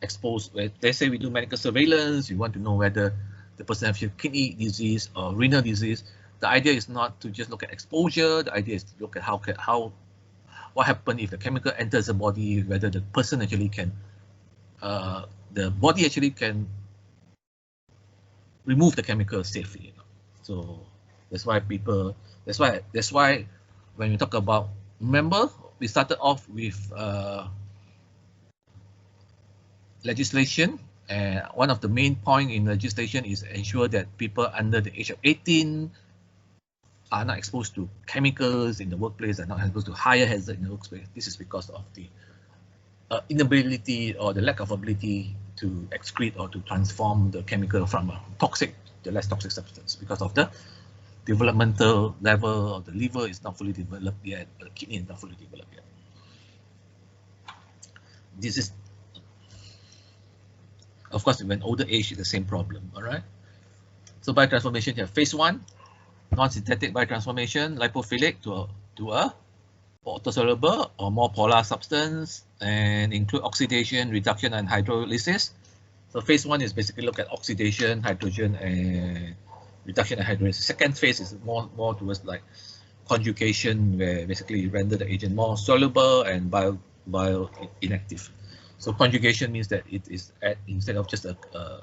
expose. Let's say we do medical surveillance. You want to know whether the person has kidney disease or renal disease. The idea is not to just look at exposure. The idea is to look at what happens if the chemical enters the body. Whether the person actually can, the body actually can remove the chemical safely. So that's why when we talk about, remember we started off with legislation, and one of the main point in legislation is ensure that people under the age of 18 are not exposed to chemicals in the workplace, are not exposed to higher hazard in the workplace. This is because of the inability or the lack of ability to excrete or to transform the chemical from a toxic to less toxic substance, because of the developmental level of the liver is not fully developed yet, the kidney is not fully developed yet. This is, of course, when older age is the same problem. All right. So biotransformation, you have phase 1, non-synthetic biotransformation, lipophilic to a water-soluble or more polar substance, and include oxidation, reduction, and hydrolysis. So phase 1 is basically look at oxidation, hydrogen, and reduction and hydrolysis. Second phase is more towards like conjugation, where basically you render the agent more soluble and bio inactive. So conjugation means that it is instead of just a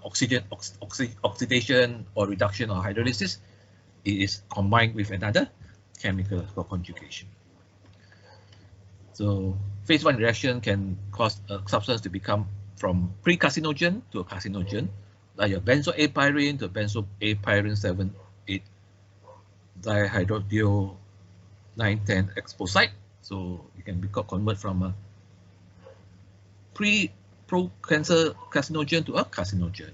oxidation or reduction or hydrolysis, it is combined with another chemical for conjugation. So phase 1 reaction can cause a substance to become from pre-carcinogen to a carcinogen, like your benzoapyrene to benzoapyrene 7,8 dihydrodio 9,10 exposite. So you can convert from a pro-cancer carcinogen to a carcinogen.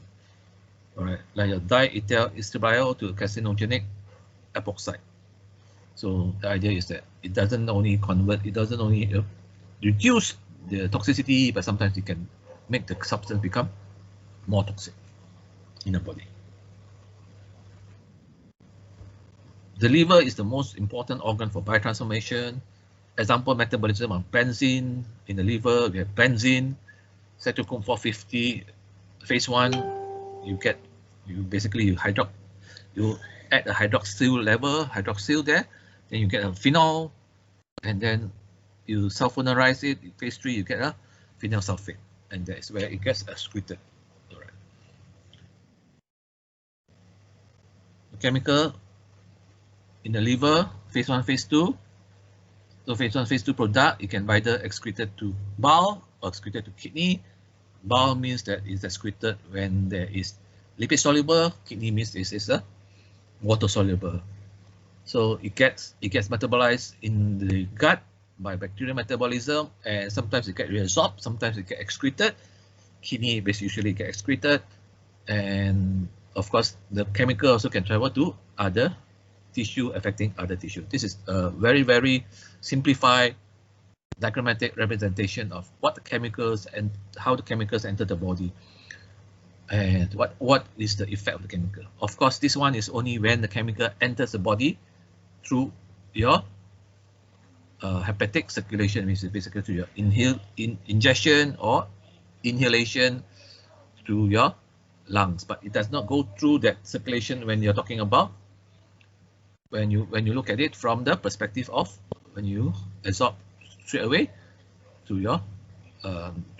All right, like your diethyl estradiol to a carcinogenic epoxide. So the idea is that it doesn't only convert, it doesn't only reduce the toxicity, but sometimes it can make the substance become more toxic in the body. The liver is the most important organ for biotransformation. Example, metabolism of benzene in the liver. We have benzene, cytochrome 450. Phase 1, you add a hydroxyl there, then you get a phenol, and then you sulfonarize it. In phase 3, you get a phenyl sulfate, and that is where it gets excreted. All right. The chemical in the liver, phase 1, phase 2. So phase 1, phase 2 product, it can either excreted to bile or excreted to kidney. Bile means that it's excreted when there is lipid soluble. Kidney means this is a water soluble. So it gets metabolized in the gut by bacterial metabolism, and sometimes it gets reabsorbed, sometimes it gets excreted. Kidney basically usually get excreted, and of course the chemical also can travel to other tissue, affecting other tissue. This is a very, very simplified diagrammatic representation of what the chemicals and how the chemicals enter the body, and what is the effect of the chemical. Of course, this one is only when the chemical enters the body through your hepatic circulation, which is basically through your ingestion or inhalation through your lungs, but it does not go through that circulation when you're talking about when you look at it from the perspective of when you absorb straight away to your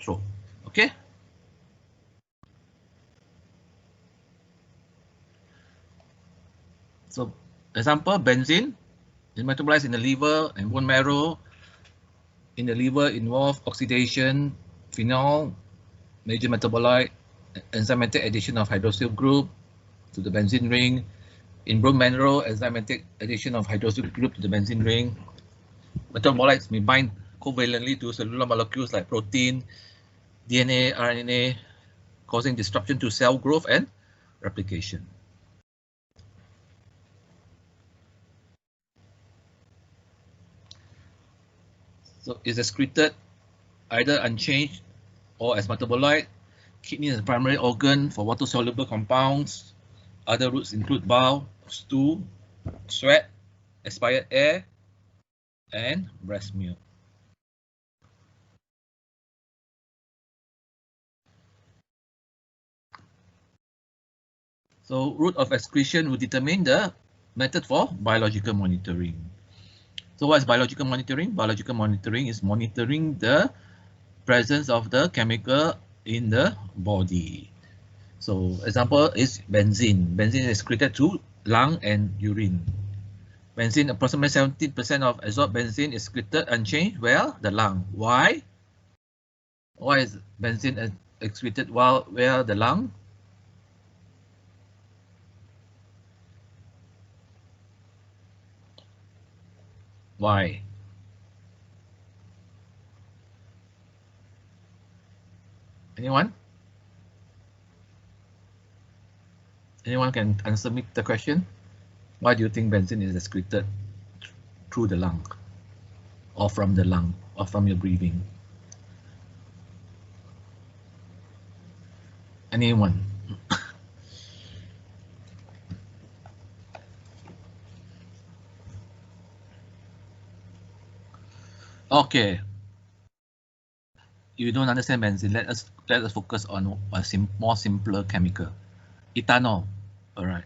throat. Okay. So example, benzene is metabolized in the liver and bone marrow. In the liver involve oxidation, phenol, major metabolite, enzymatic addition of hydroxyl group to the benzene ring. In bone marrow, enzymatic addition of hydroxyl group to the benzene ring. Metabolites may bind covalently to cellular molecules like protein, DNA, RNA, causing disruption to cell growth and replication. So it's excreted either unchanged or as metabolite. Kidney is the primary organ for water-soluble compounds. Other routes include bile, stool, sweat, expired air, and breast milk. So route of excretion will determine the method for biological monitoring. So what is biological monitoring? Biological monitoring is monitoring the presence of the chemical in the body. So example is benzene. Benzene is excreted to lung and urine. Benzene, approximately 70% of absorbed benzene is excreted unchanged. Well, the lung. Why? Why is benzene excreted where the lung? Why? Anyone? Anyone can answer me the question? Why do you think benzene is excreted through the lung, or from the lung, or from your breathing? Anyone? Okay. If you don't understand benzene, let us focus on a more simpler chemical, ethanol. All right.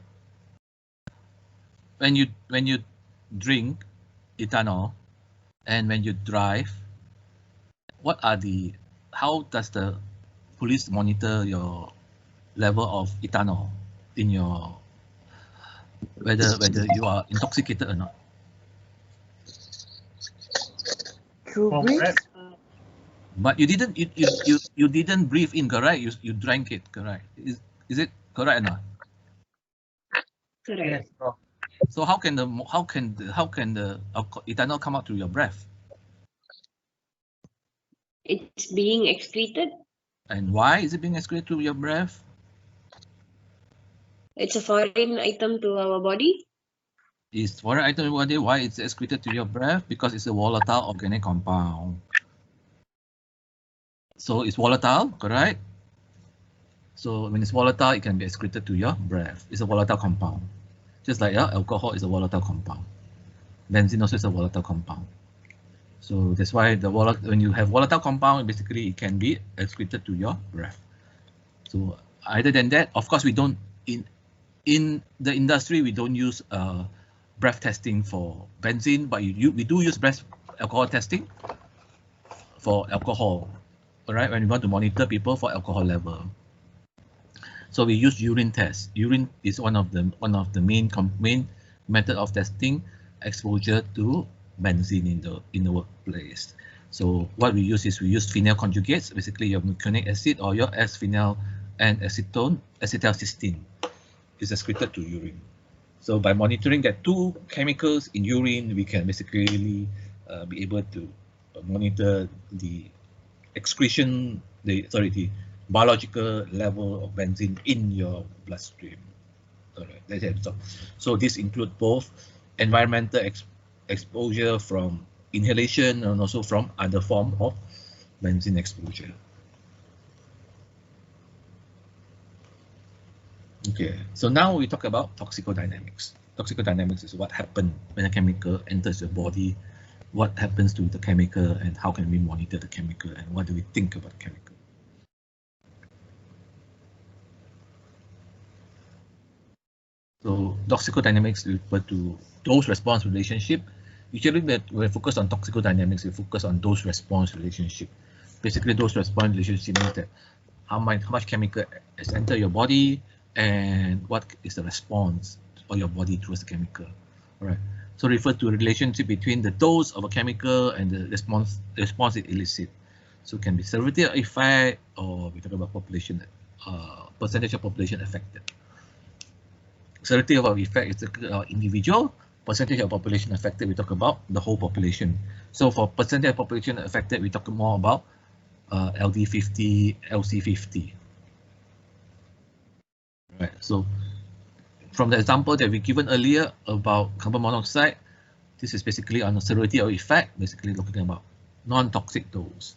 when you drink ethanol and when you drive, what are the, how does the police monitor your level of ethanol in your, whether you are intoxicated or not? True breath. But you didn't you didn't breathe in, correct? You drank it, correct? Is it correct or not? Correct. So how can the ethanol come out through your breath? It's being excreted. And why is it being excreted through your breath? It's a foreign item to our body. Is foreign item body, why it's excreted to your breath? Because it's a volatile organic compound. So it's volatile, correct? So when it's volatile, it can be excreted to your breath. It's a volatile compound. Just like alcohol is a volatile compound. Benzene also is a volatile compound. So that's why the when you have volatile compound, basically it can be excreted to your breath. So other than that, of course, we don't in the industry we don't use breath testing for benzene, but we do use breath alcohol testing for alcohol. All right, when we want to monitor people for alcohol level. So we use urine test. Urine is one of the main method of testing exposure to benzene in the workplace. So what we use is we use phenyl conjugates, basically your meconic acid or your S-phenyl and acetylcysteine is excreted to urine. So by monitoring that two chemicals in urine, we can basically be able to monitor the excretion, the biological level of benzene in your bloodstream. All right, that's it. So this includes both environmental exposure from inhalation and also from other form of benzene exposure. Okay, so now we talk about toxicodynamics. Toxicodynamics is what happens when a chemical enters your body, what happens to the chemical, and how can we monitor the chemical, and what do we think about the chemical. So toxicodynamics refer to dose-response relationship. Usually when we focus on toxicodynamics, we focus on dose-response relationship. Basically, dose-response relationship means that how much chemical has entered your body and what is the response of your body towards the chemical. All right. So refer to relationship between the dose of a chemical and the response it elicits. So it can be severity effect, or we talk about population, percentage of population affected. Severity of effect is the individual. Percentage of population affected, we talk about the whole population. So for percentage of population affected, we talk more about LD50, LC50. Right. So from the example that we given earlier about carbon monoxide, this is basically on the severity of effect, basically looking about non-toxic dose,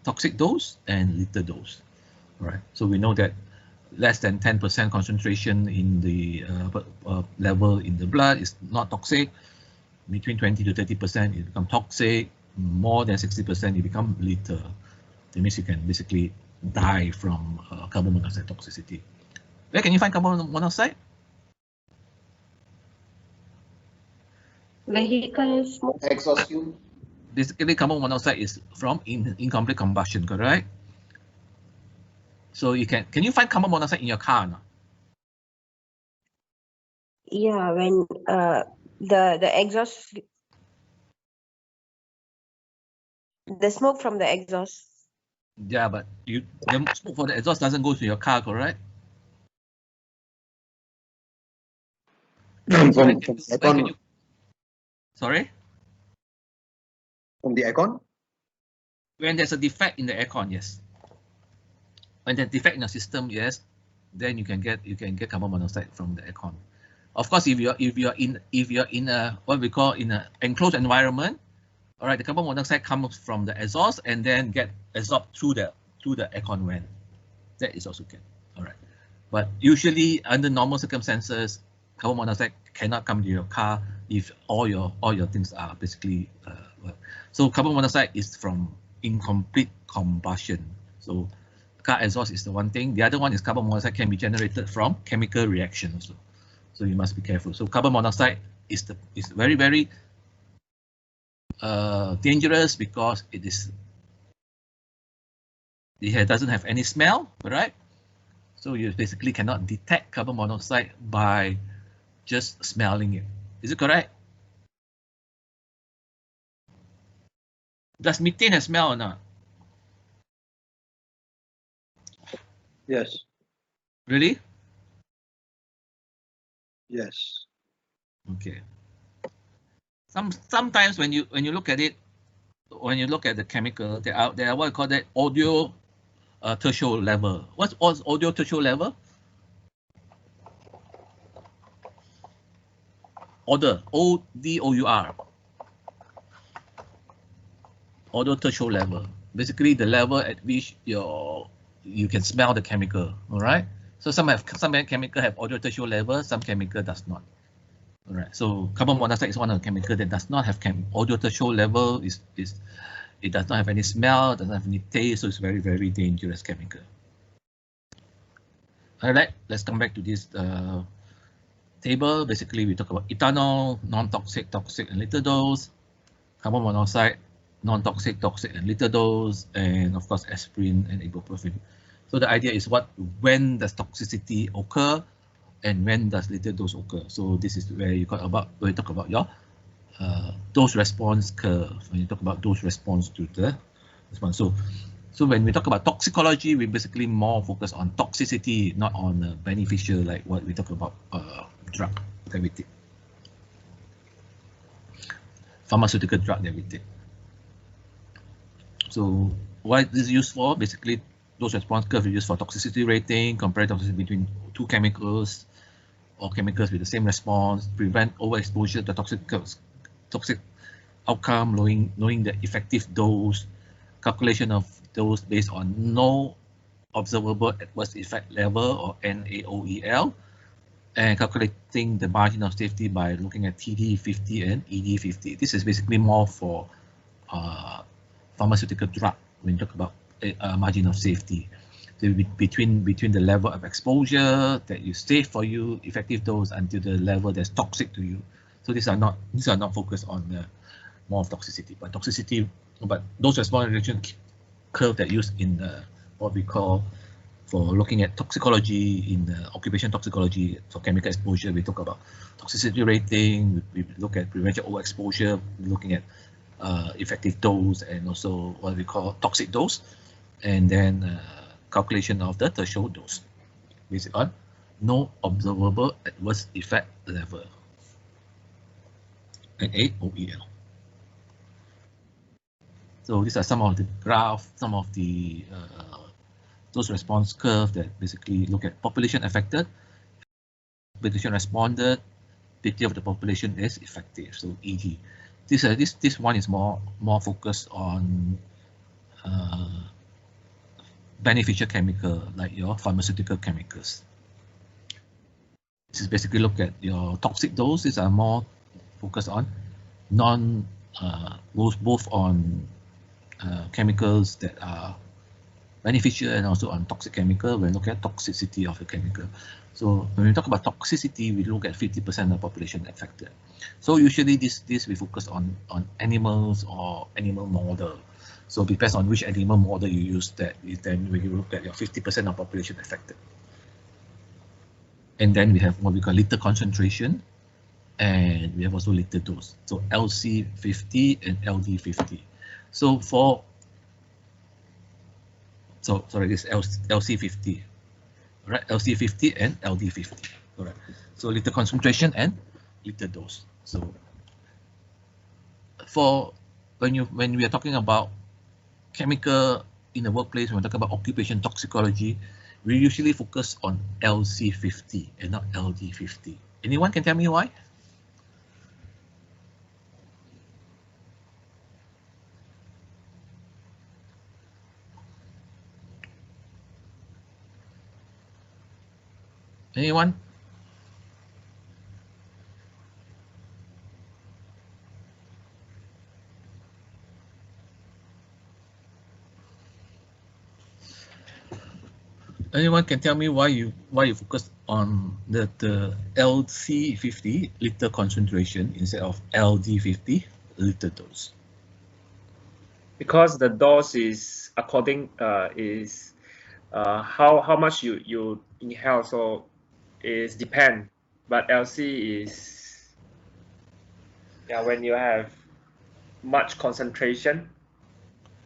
toxic dose, and lethal dose. All right. So we know that less than 10% concentration in the level in the blood is not toxic. Between 20 to 30%, it becomes toxic. More than 60%, it becomes lethal. That means you can basically die from carbon monoxide toxicity. Where can you find carbon monoxide? Vehicle smoke. Exhaust fume. Basically, carbon monoxide is from incomplete combustion, correct? So you can you find carbon monoxide in your car now? Yeah, when the exhaust, the smoke from the exhaust. Yeah, but the smoke for the exhaust doesn't go to your car, correct? From Where the can aircon. you, sorry? From the aircon? When there's a defect in the aircon, yes. When there's a defect in the system, yes, then you can get carbon monoxide from the aircon. Of course, if you're in a what we call in an enclosed environment, all right, the carbon monoxide comes from the exhaust and then get absorbed through the aircon vent. That is also good. All right, but usually under normal circumstances, carbon monoxide cannot come to your car if all your things are basically so carbon monoxide is from incomplete combustion. So car exhaust is the one thing. The other one is carbon monoxide can be generated from chemical reaction also. So you must be careful. So carbon monoxide is very, very dangerous because it doesn't have any smell, right? So you basically cannot detect carbon monoxide by just smelling it. Is it correct? Does methane have smell or not? Yes. Really? Yes. Okay. Sometimes when you look at it, when you look at the chemical, there are what I call that audio tertial level. What's audio tertial level? Odor, O-D-O-U-R. Audio tertial level. Basically, the level at which you can smell the chemical. All right. So some chemical have audio tertial level, some chemical does not. All right. So carbon monoxide is one of the chemical that does not have audio tertial level. It does not have any smell, doesn't have any taste, so it's very, very dangerous chemical. All right, let's come back to this table. Basically, we talk about ethanol, non-toxic, toxic, and little dose. Carbon monoxide, non-toxic, toxic, and little dose, and of course, aspirin and ibuprofen. So the idea is when does toxicity occur, and when does little dose occur? So this is where you talk about your dose response curve. When you talk about dose response to the response. So when we talk about toxicology, we basically more focus on toxicity, not on beneficial, like what we talk about drug that we take. Pharmaceutical drug that we take. So what is used for? Basically, dose response curve is used for toxicity rating, compare toxicity between two chemicals or chemicals with the same response, prevent overexposure to toxic outcome, knowing the effective dose, calculation of dose based on no observable adverse effect level or NaOEL, and calculating the margin of safety by looking at TD50 and ED50. This is basically more for pharmaceutical drug when you talk about margin of safety. So between the level of exposure that is safe for you, effective dose, until the level that's toxic to you. So these are not focused on the more of toxicity, but dose response reaction curve that used in what we call for looking at toxicology in occupational toxicology for chemical exposure. We talk about toxicity rating, we look at prevention overexposure, looking at effective dose, and also what we call toxic dose, and then calculation of the threshold dose based on no observable adverse effect level, NaOEL. So these are some of the graphs, some of the dose response curve that basically look at population affected, population responded, pity of the population is effective. So EG. This one is more focused on beneficial chemical, like your pharmaceutical chemicals. This is basically look at your toxic dose. These are more focused on both on chemicals that are beneficial and also on toxic chemical. When we look at toxicity of the chemical. So when we talk about toxicity, we look at 50% of the population affected. So usually this we focus on animals or animal model. So it depends on which animal model you use, that is then when you look at your 50% of population affected. And then we have what we call liter concentration, and we have also liter dose. So LC50 and LD50. So sorry, this LC50, right? LC50 and LD50, correct? So liter concentration and liter dose. So when we are talking about chemical in the workplace, when we talk about occupation toxicology, we usually focus on LC50 and not LD50. Anyone can tell me why? Anyone? Anyone can tell me why you focus on the LC50 liter concentration instead of LD50 liter dose? Because the dose is according how much you inhale, so is depend. But LC is when you have much concentration,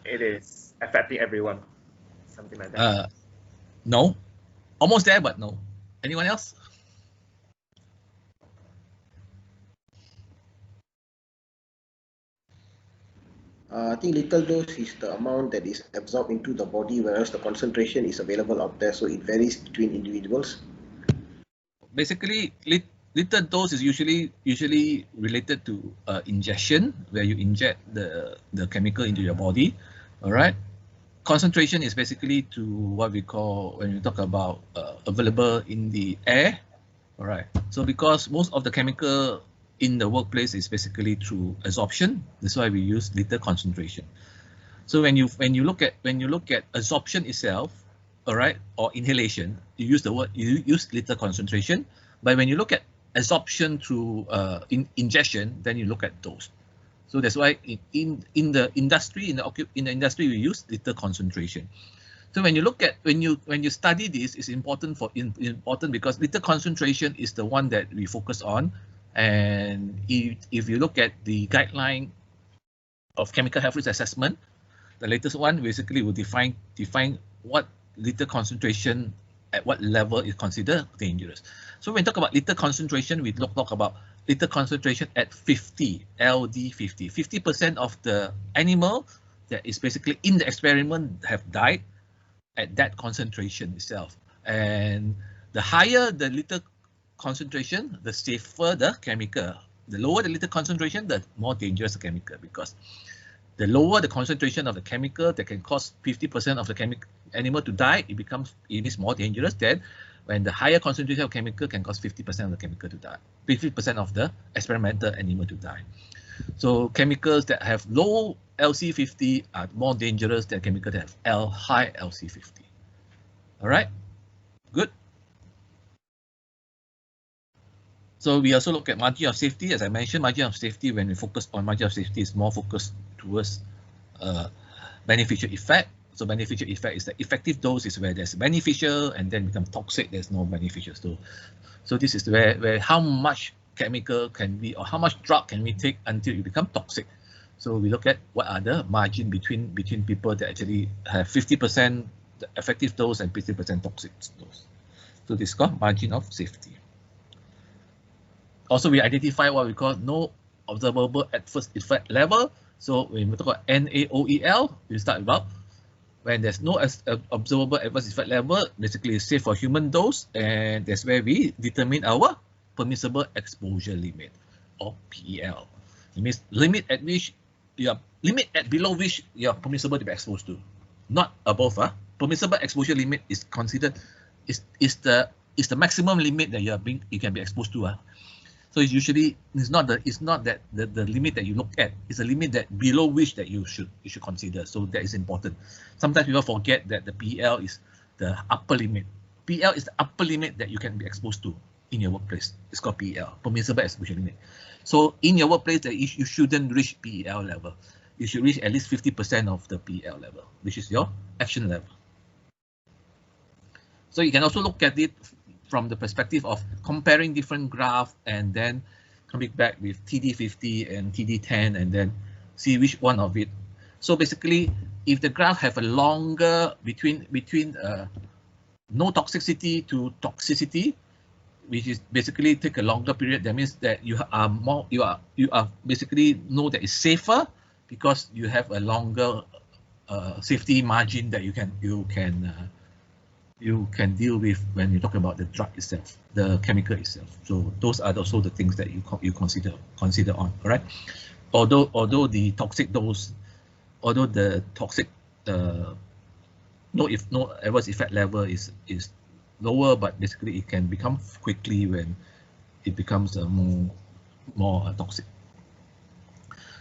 it is affecting everyone. Something like that. No, almost there, but no. Anyone else? I think lethal dose is the amount that is absorbed into the body, whereas the concentration is available out there, so it varies between individuals. Basically, lethal dose is usually related to ingestion, where you inject the chemical into your body. All right. Concentration is basically to what we call, when we talk about available in the air. All right. So because most of the chemical in the workplace is basically through absorption, that's why we use liter concentration. So when you look at absorption itself, all right, or inhalation, you use liter concentration. But when you look at absorption through ingestion, then you look at dose. So that's why in the industry we use liter concentration. So when you look at when you study this, it's important because liter concentration is the one that we focus on. And if you look at the guideline of chemical health risk assessment, the latest one basically will define what liter concentration at what level is considered dangerous. So when we talk about liter concentration, we talk about liter concentration at 50, LD50. 50% of the animal that is basically in the experiment have died at that concentration itself. And the higher the liter concentration, the safer the chemical. The lower the liter concentration, the more dangerous the chemical, because the lower the concentration of the chemical that can cause 50% of the animal to die, it is more dangerous than when the higher concentration of chemical can cause 50% of the chemical to die, 50% of the experimental animal to die. So chemicals that have low LC50 are more dangerous than chemicals that have high LC50. All right, good. So we also look at margin of safety. As I mentioned, margin of safety, when we focus on margin of safety, is more focused towards beneficial effect. So beneficial effect is the effective dose is where there's beneficial, and then become toxic, there's no beneficial. So this is where how much chemical can we, or how much drug can we take until you become toxic. So we look at what are the margin between people that actually have 50% the effective dose and 50% toxic dose. So this is called margin of safety. Also, we identify what we call no observable adverse effect level. So when we talk about NAOEL, we start about when there's no observable adverse effect level, basically it's safe for human dose, and that's where we determine our permissible exposure limit, or PEL. It means limit at below which you are permissible to be exposed to, not above. Permissible exposure limit is considered is the maximum limit that you can be exposed to. So it's usually not that the limit that you look at, it's a limit that below which that you should consider. So that is important. Sometimes people forget that the PL is the upper limit. PL is the upper limit that you can be exposed to in your workplace. It's called PL, permissible exposure limit. So in your workplace, that you shouldn't reach PL level. You should reach at least 50% of the PL level, which is your action level. So you can also look at it from the perspective of comparing different graphs and then coming back with TD50 and TD10 and then see which one of it. So basically, if the graph have a longer between no toxicity to toxicity, which is basically take a longer period, that means that you are basically know that it's safer because you have a longer safety margin that you can deal with when you talk about the drug itself, the chemical itself. So those are also the things that you consider on. All right. Although the toxic dose, no adverse effect level is lower, but basically it can become quickly when it becomes more toxic.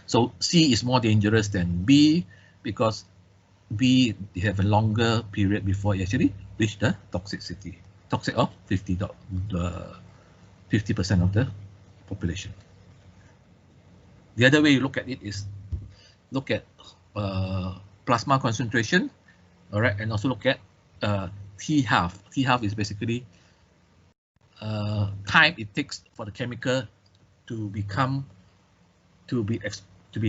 So C is more dangerous than B because B have a longer period before you actually reach the toxicity toxic of 50% of the population. The other way you look at it is look at plasma concentration, all right, and also look at T-half. T-half is basically time it takes for the chemical to be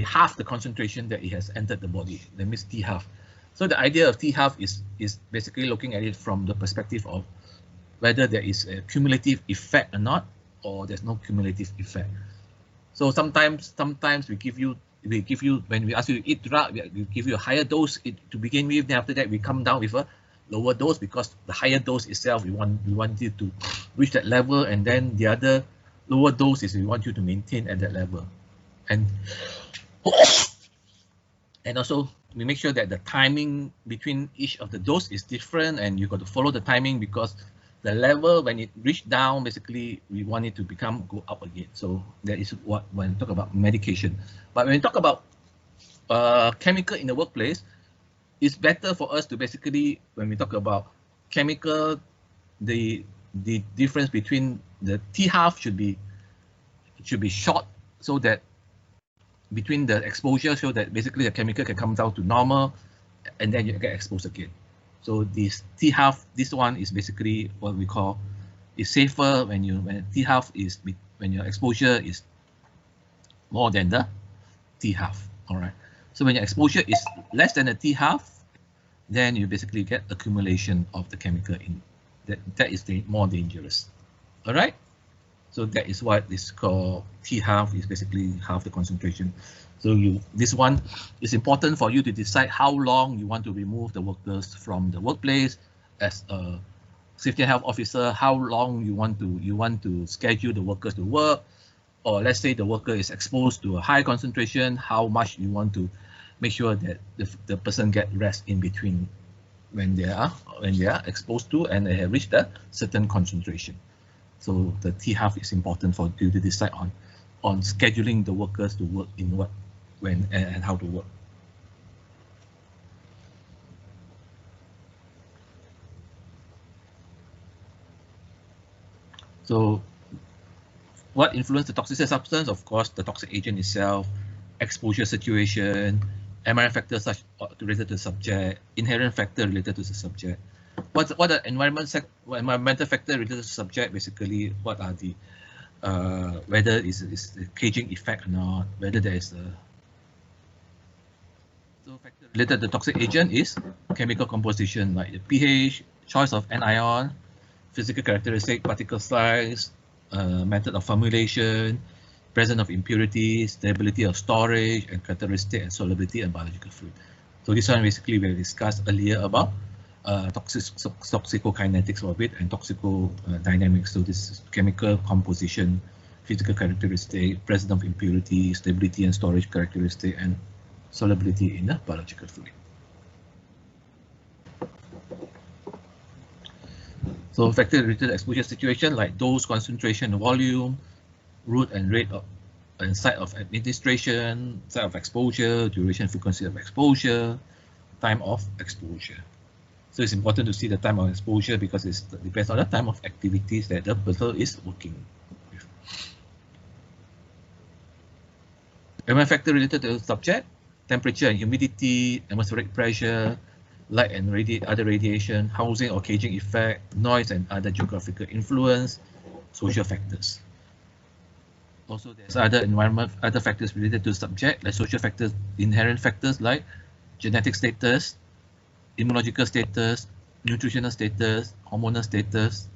half the concentration that it has entered the body. That means T-half. So the idea of T-half is basically looking at it from the perspective of whether there is a cumulative effect or not, or there's no cumulative effect. So sometimes we give you when we ask you to eat drug, we give you a higher dose to begin with. Then after that we come down with a lower dose because the higher dose itself we want you to reach that level, and then the other lower dose is we want you to maintain at that level, and also we make sure that the timing between each of the dose is different, and you got to follow the timing because the level when it reached down, basically we want it to go up again. So that is what when we talk about medication. But when we talk about chemical in the workplace, it's better for us to basically, when we talk about chemical, the difference between the T-half should be short, so that between the exposure, so that basically the chemical can come down to normal, and then you get exposed again. So this T-half, this one is basically what we call is safer when T-half is when your exposure is more than the T-half. All right. So when your exposure is less than the T-half, then you basically get accumulation of the chemical in that is more dangerous. All right. So that is what is called T-half, is basically half the concentration. So this one is important for you to decide how long you want to remove the workers from the workplace. As a safety and health officer, how long you want to schedule the workers to work, or let's say the worker is exposed to a high concentration, how much you want to make sure that the person get rest in between when they are exposed to and they have reached a certain concentration. So the T-half is important for you to decide on scheduling the workers to work in what, when, and how to work. So what influences the toxic substance? Of course, the toxic agent itself, exposure situation, environmental factors related to the subject, inherent factor related to the subject. What are environmental factor related to the subject? Basically, what are the whether is the caging effect or not, whether there is a factor related to the toxic agent is chemical composition, like the pH, choice of anion, physical characteristic, particle size, method of formulation, presence of impurities, stability of storage, and characteristic and solubility and biological fluid. So this one basically we discussed earlier about toxicokinetics of it and toxicodynamics. So this is chemical composition, physical characteristic, presence of impurity, stability and storage characteristic, and solubility in the biological fluid. So factor related exposure situation like dose, concentration, volume, route and rate of and site of administration, site of exposure, duration, frequency of exposure, time of exposure. So it's important to see the time of exposure because it depends on the time of activities that the person is working with. Environmental factor related to the subject, temperature and humidity, atmospheric pressure, light and other radiation, housing or caging effect, noise and other geographical influence, social factors. Also, there's other factors related to the subject, like social factors, inherent factors like genetic status, immunological status, nutritional status, hormonal status,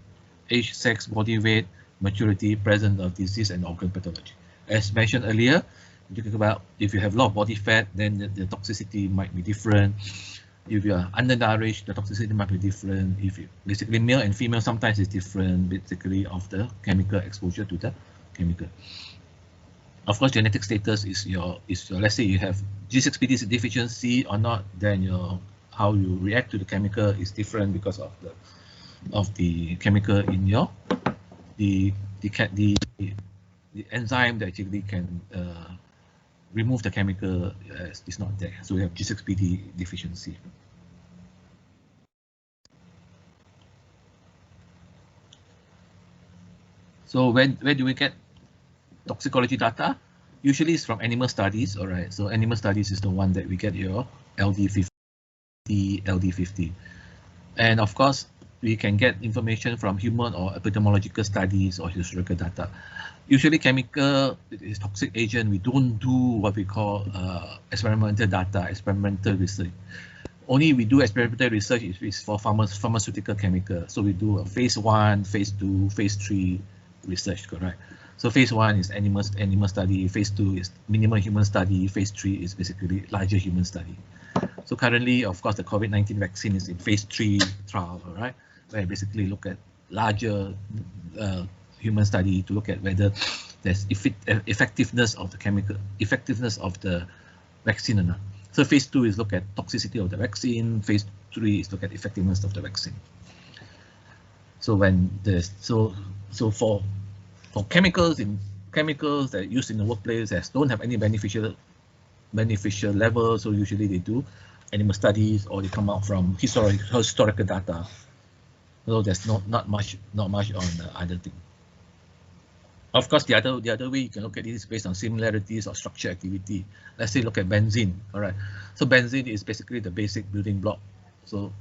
age, sex, body weight, maturity, presence of disease, and organ pathology. As mentioned earlier, if you have a lot of body fat, then the toxicity might be different. If you are undernourished, the toxicity might be different. If you basically male and female, sometimes it's different, basically of the chemical exposure to the chemical. Of course, genetic status is your let's say you have G6PD deficiency or not, then how you react to the chemical is different because of the chemical in your the enzyme that actually can remove the chemical is not there. So we have G6PD deficiency. So where do we get toxicology data? Usually it's from animal studies, all right. So animal studies is the one that we get your LD50, LD50. And of course, we can get information from human or epidemiological studies or historical data. Usually chemical is toxic agent. We don't do what we call experimental data, experimental research. Only we do experimental research if it's for pharmaceutical chemical. So we do a phase 1, phase 2, phase 3 research, correct? So phase 1 is animal study, phase 2 is minimal human study, phase 3 is basically larger human study. So currently, of course, the COVID-19 vaccine is in phase 3 trial, all right, where I basically look at larger human study to look at whether there's effectiveness of the chemical, effectiveness of the vaccine or not. So phase 2 is look at toxicity of the vaccine. Phase 3 is look at effectiveness of the vaccine. So when there's so for chemicals that are used in the workplace that don't have any beneficial level, so usually they do animal studies or they come out from historical data. So there's not much on the other thing. Of course, the other way you can look at it is based on similarities or structure activity. Let's say look at benzene. All right. So benzene is basically the basic building block. So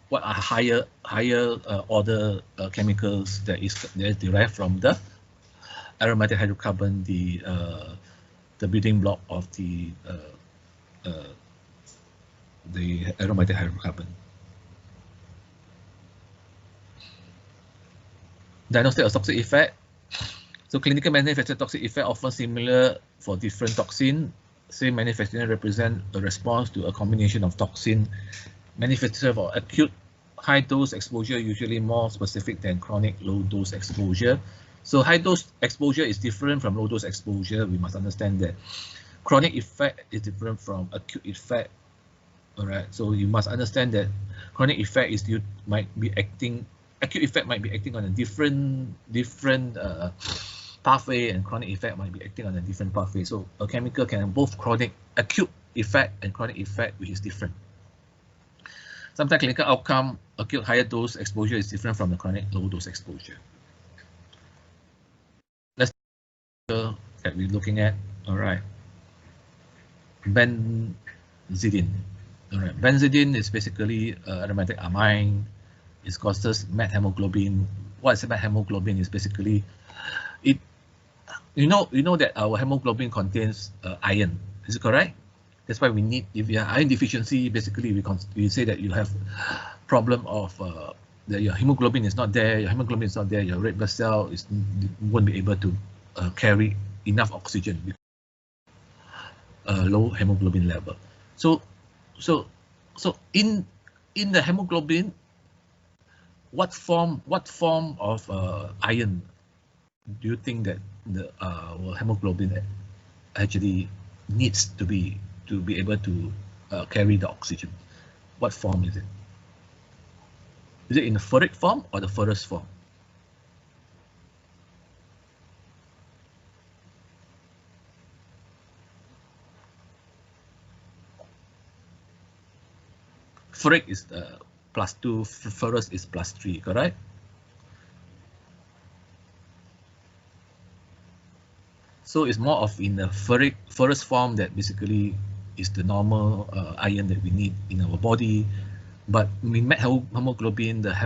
what are higher order chemicals that is derived from the aromatic hydrocarbon, the building block of the aromatic hydrocarbon. Diagnostic of toxic effect. So clinical manifested toxic effect often similar for different toxin. Same manifestation represent a response to a combination of toxin. Manifestation for acute high dose exposure usually more specific than chronic low dose exposure. So high dose exposure is different from low dose exposure. We must understand that chronic effect is different from acute effect. All right. So you must understand that chronic effect is you might be acting. Acute effect might be acting on a different pathway, and chronic effect might be acting on a different pathway. So a chemical can have both chronic acute effect and chronic effect, which is different. Sometimes clinical outcome, acute higher dose exposure is different from the chronic low dose exposure. Let's that we're looking at. All right. Benzidine. All right. Benzidine is basically aromatic amine. It causes methemoglobin. What is methemoglobin? Is basically it. You know that our hemoglobin contains iron. Is it correct? That's why we need. If you have iron deficiency, basically we say that you have problem of that your hemoglobin is not there. Your hemoglobin is not there. Your red blood cell won't be able to carry enough oxygen. Low hemoglobin level. So in the hemoglobin, what form of iron do you think that the hemoglobin actually needs to be able to carry the oxygen? What form is it? Is it in the ferric form or the ferrous form? Ferric is +2, ferrous is +3, correct? So it's more of in the ferrous form that basically is the normal iron that we need in our body. But in hemoglobin, the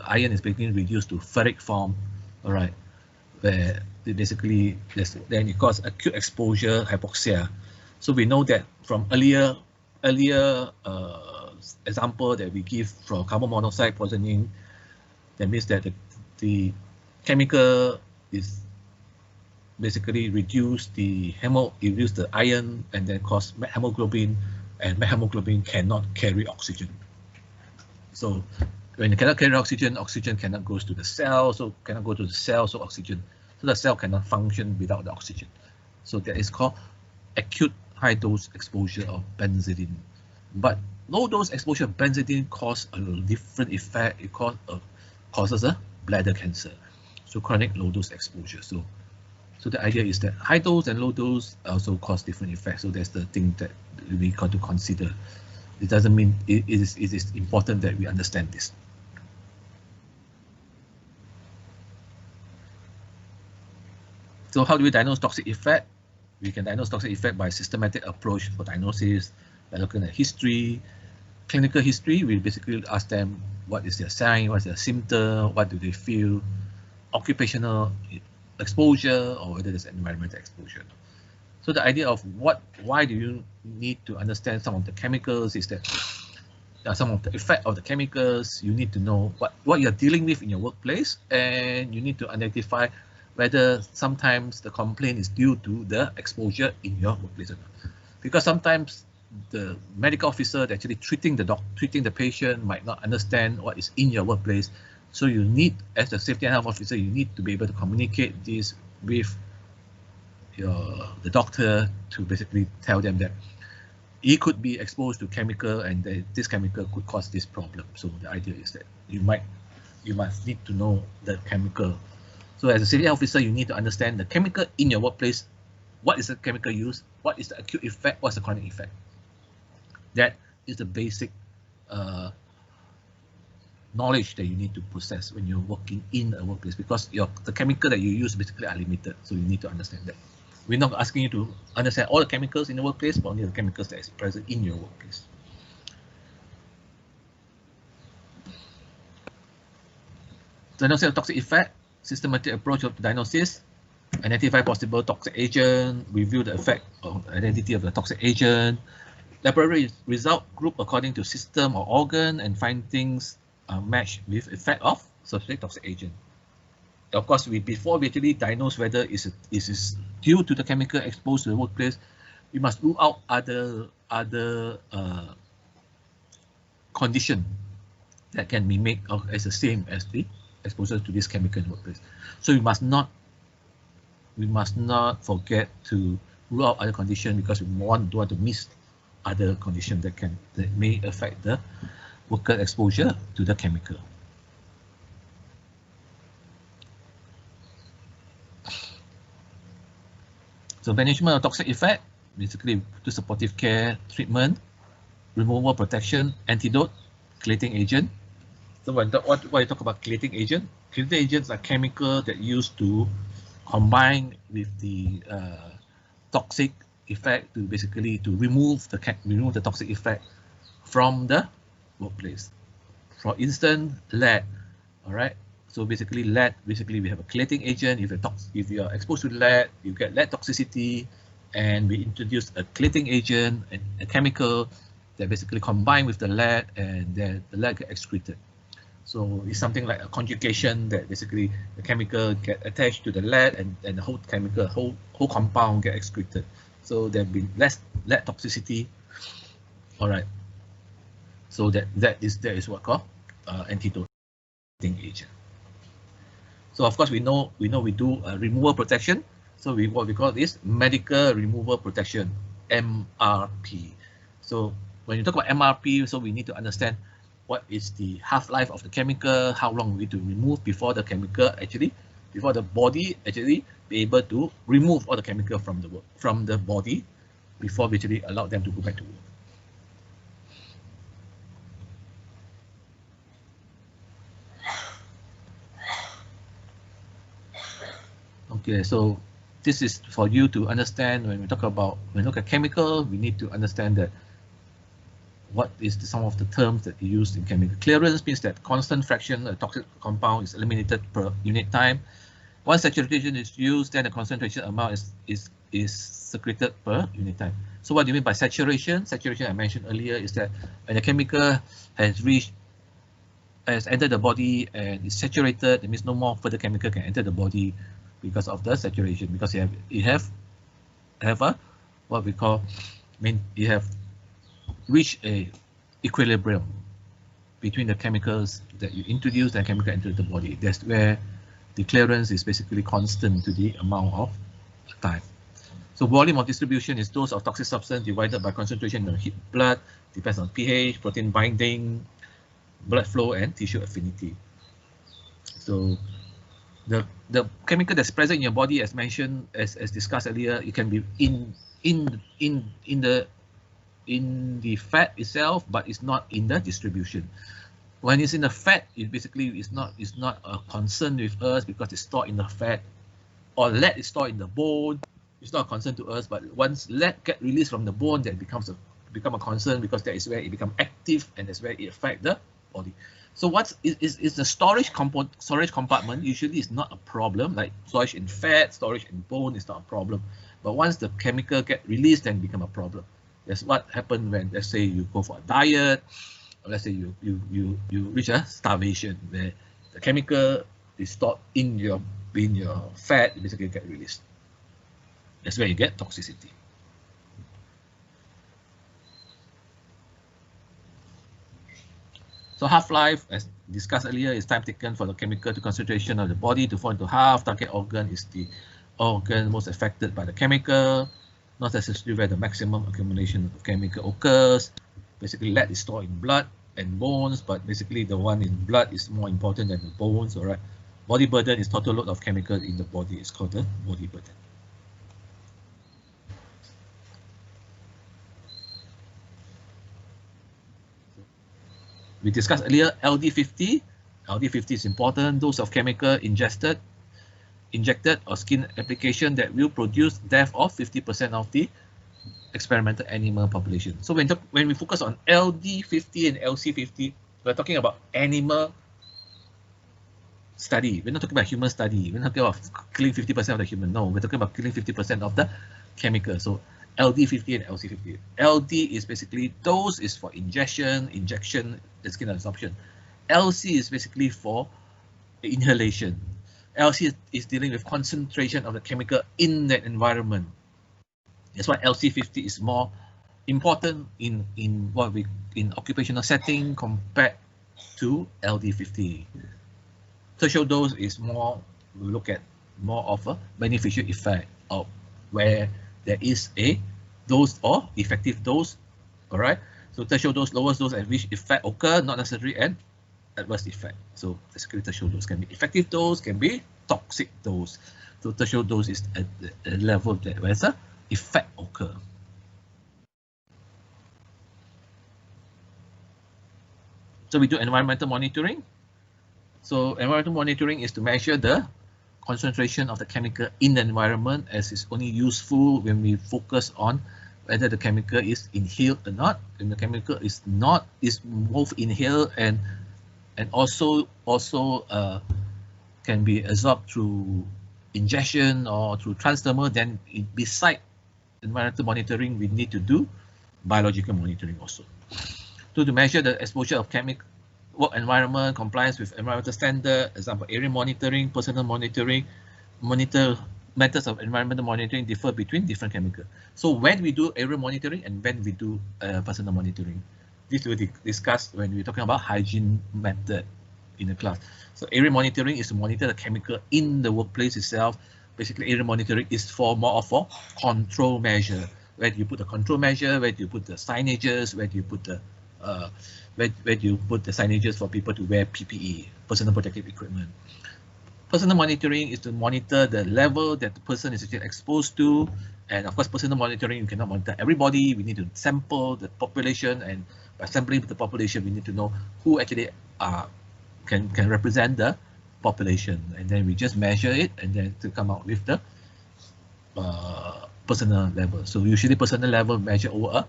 iron is basically reduced to ferric form, all right, where basically then it causes acute exposure hypoxia. So we know that from earlier example that we give for carbon monoxide poisoning, that means that the chemical is basically reduce the iron and then cause hemoglobin, and hemoglobin cannot carry oxygen. So when it cannot carry oxygen, oxygen cannot go to the cell, so oxygen, so the cell cannot function without the oxygen. So that is called acute high dose exposure of benzidine. But low dose exposure of benzidine causes a different effect. It causes a bladder cancer. So chronic low dose exposure. So the idea is that high dose and low dose also cause different effects. So that's the thing that we got to consider. It doesn't mean it is important that we understand this. So how do we diagnose toxic effect? We can diagnose toxic effect by systematic approach for diagnosis, by looking at history, clinical history. We basically ask them what is their sign, what is their symptom, what do they feel, occupational exposure, or whether there's environmental exposure. So the idea of why do you need to understand some of the chemicals is that some of the effect of the chemicals, you need to know what you're dealing with in your workplace, and you need to identify whether sometimes the complaint is due to the exposure in your workplace or not. Because sometimes the medical officer that actually treating the patient might not understand what is in your workplace. So you need, as a safety and health officer, you need to be able to communicate this with the doctor to basically tell them that he could be exposed to chemical and this chemical could cause this problem. So the idea is that you must need to know the chemical. So as a safety officer, you need to understand the chemical in your workplace. What is the chemical use? What is the acute effect? What's the chronic effect? That is the basic knowledge that you need to possess when you're working in a workplace, because the chemical that you use basically are limited. So you need to understand that. We're not asking you to understand all the chemicals in the workplace, but only the chemicals that is present in your workplace. Diagnosis of toxic effect, systematic approach of diagnosis, identify possible toxic agent, review the effect of identity of the toxic agent, laboratory result group according to system or organ, and findings matched with effect of specific toxic agent. Of course, before we actually diagnose whether it is due to the chemical exposed to the workplace, we must rule out other condition that can be made as the same as the exposure to this chemical in the workplace. So we must not forget to rule out other conditions, because we don't want to miss other conditions that may affect the worker exposure to the chemical. So management of toxic effect, basically to supportive care, treatment, removal, protection, antidote, chelating agent. So when you talk about chelating agent, chelating agents are chemicals that used to combine with the toxic effect to basically to remove the toxic effect from the workplace. For instance, lead. All right. So basically, lead. Basically, we have a chelating agent. If you are exposed to lead, you get lead toxicity, and we introduce a chelating agent, a chemical that basically combine with the lead, and then the lead get excreted. So it's something like a conjugation that basically the chemical get attached to the lead, and the whole chemical, whole compound get excreted. So there'll be less lead toxicity. All right. So that is what called antidote agent. So of course we do removal protection. So what we call this medical removal protection, MRP. So when you talk about MRP, so we need to understand what is the half-life of the chemical, how long we need to remove before the body actually be able to remove all the chemical from the body before we actually allow them to go back to work. Okay, so this is for you to understand when we look at chemical, we need to understand that what is some of the terms that you use in chemical. Clearance means that constant fraction of toxic compound is eliminated per unit time. Once saturation is used, then the concentration amount is secreted per unit time. So what do you mean by saturation? Saturation I mentioned earlier is that when the chemical has entered the body and is saturated, it means no more further chemical can enter the body because of the saturation, because you have a what we call you have reached a equilibrium between the chemicals that you introduce and chemical enter the body. That's where the clearance is basically constant to the amount of time. So volume of distribution is dose of toxic substance divided by concentration in the blood, depends on pH, protein binding, blood flow, and tissue affinity. So the chemical that's present in your body, as mentioned, as discussed earlier, it can be in the fat itself, but it's not in the distribution. When it's in the fat, it basically is not a concern with us because it's stored in the fat. or lead is stored in the bone. It's not a concern to us, but once lead get released from the bone, that become a concern, because that is where it becomes active and that's where it affects the body. So what is the storage compartment usually is not a problem, like storage in fat, storage in bone is not a problem. But once the chemical get released, then become a problem. That's what happens when, let's say, you go for a diet, or let's say you reach a starvation, where the chemical is stored in your fat, it basically get released. That's where you get toxicity. So half-life, as discussed earlier, is time taken for the chemical to concentration of the body to fall into half. Target organ is the organ most affected by the chemical, not necessarily where the maximum accumulation of chemical occurs. Basically, lead is stored in blood and bones, but basically the one in blood is more important than the bones. All right. Body burden is total load of chemical in the body. It's called the body burden. We discussed earlier LD50. LD50 is important. Dose of chemical injected or skin application that will produce death of 50% of the experimental animal population. So when we focus on LD50 and LC50, we're talking about animal study. We're not talking about human study. We're not talking about killing 50% of the human. No, we're talking about killing 50% of the chemical. So LD50 and LC50. LD is basically, dose is for injection, the skin absorption. LC is basically for inhalation. LC is dealing with concentration of the chemical in that environment. That's why LC50 is more important in occupational setting compared to LD50. Threshold dose is more, we look at more of a beneficial effect of where there is a dose or effective dose. All right. So threshold dose, lowest dose at which effect occur, not necessarily an adverse effect. So basically threshold dose can be effective dose, can be toxic dose. So threshold dose is at the level that where the effect occur. So we do environmental monitoring. So environmental monitoring is to measure the concentration of the chemical in the environment, as is only useful when we focus on whether the chemical is inhaled or not. When the chemical is both inhaled and also can be absorbed through ingestion or through transdermal, then beside environmental monitoring, we need to do biological monitoring also. To measure the exposure of chemical work environment, compliance with environmental standard, example area monitoring, personal monitoring, methods of environmental monitoring differ between different chemicals. So when we do area monitoring and when we do personal monitoring, this will be discussed when we're talking about hygiene method in the class. So area monitoring is to monitor the chemical in the workplace itself. Basically, area monitoring is for more of a control measure. Where do you put the control measure? Where do you put the signages? Where do you put the signages for people to wear PPE, personal protective equipment? Personal monitoring is to monitor the level that the person is actually exposed to. And of course, personal monitoring, you cannot monitor everybody. We need to sample the population, and by sampling the population, we need to know who actually can represent the population, and then we just measure it and then to come out with the personal level. So usually personal level measure over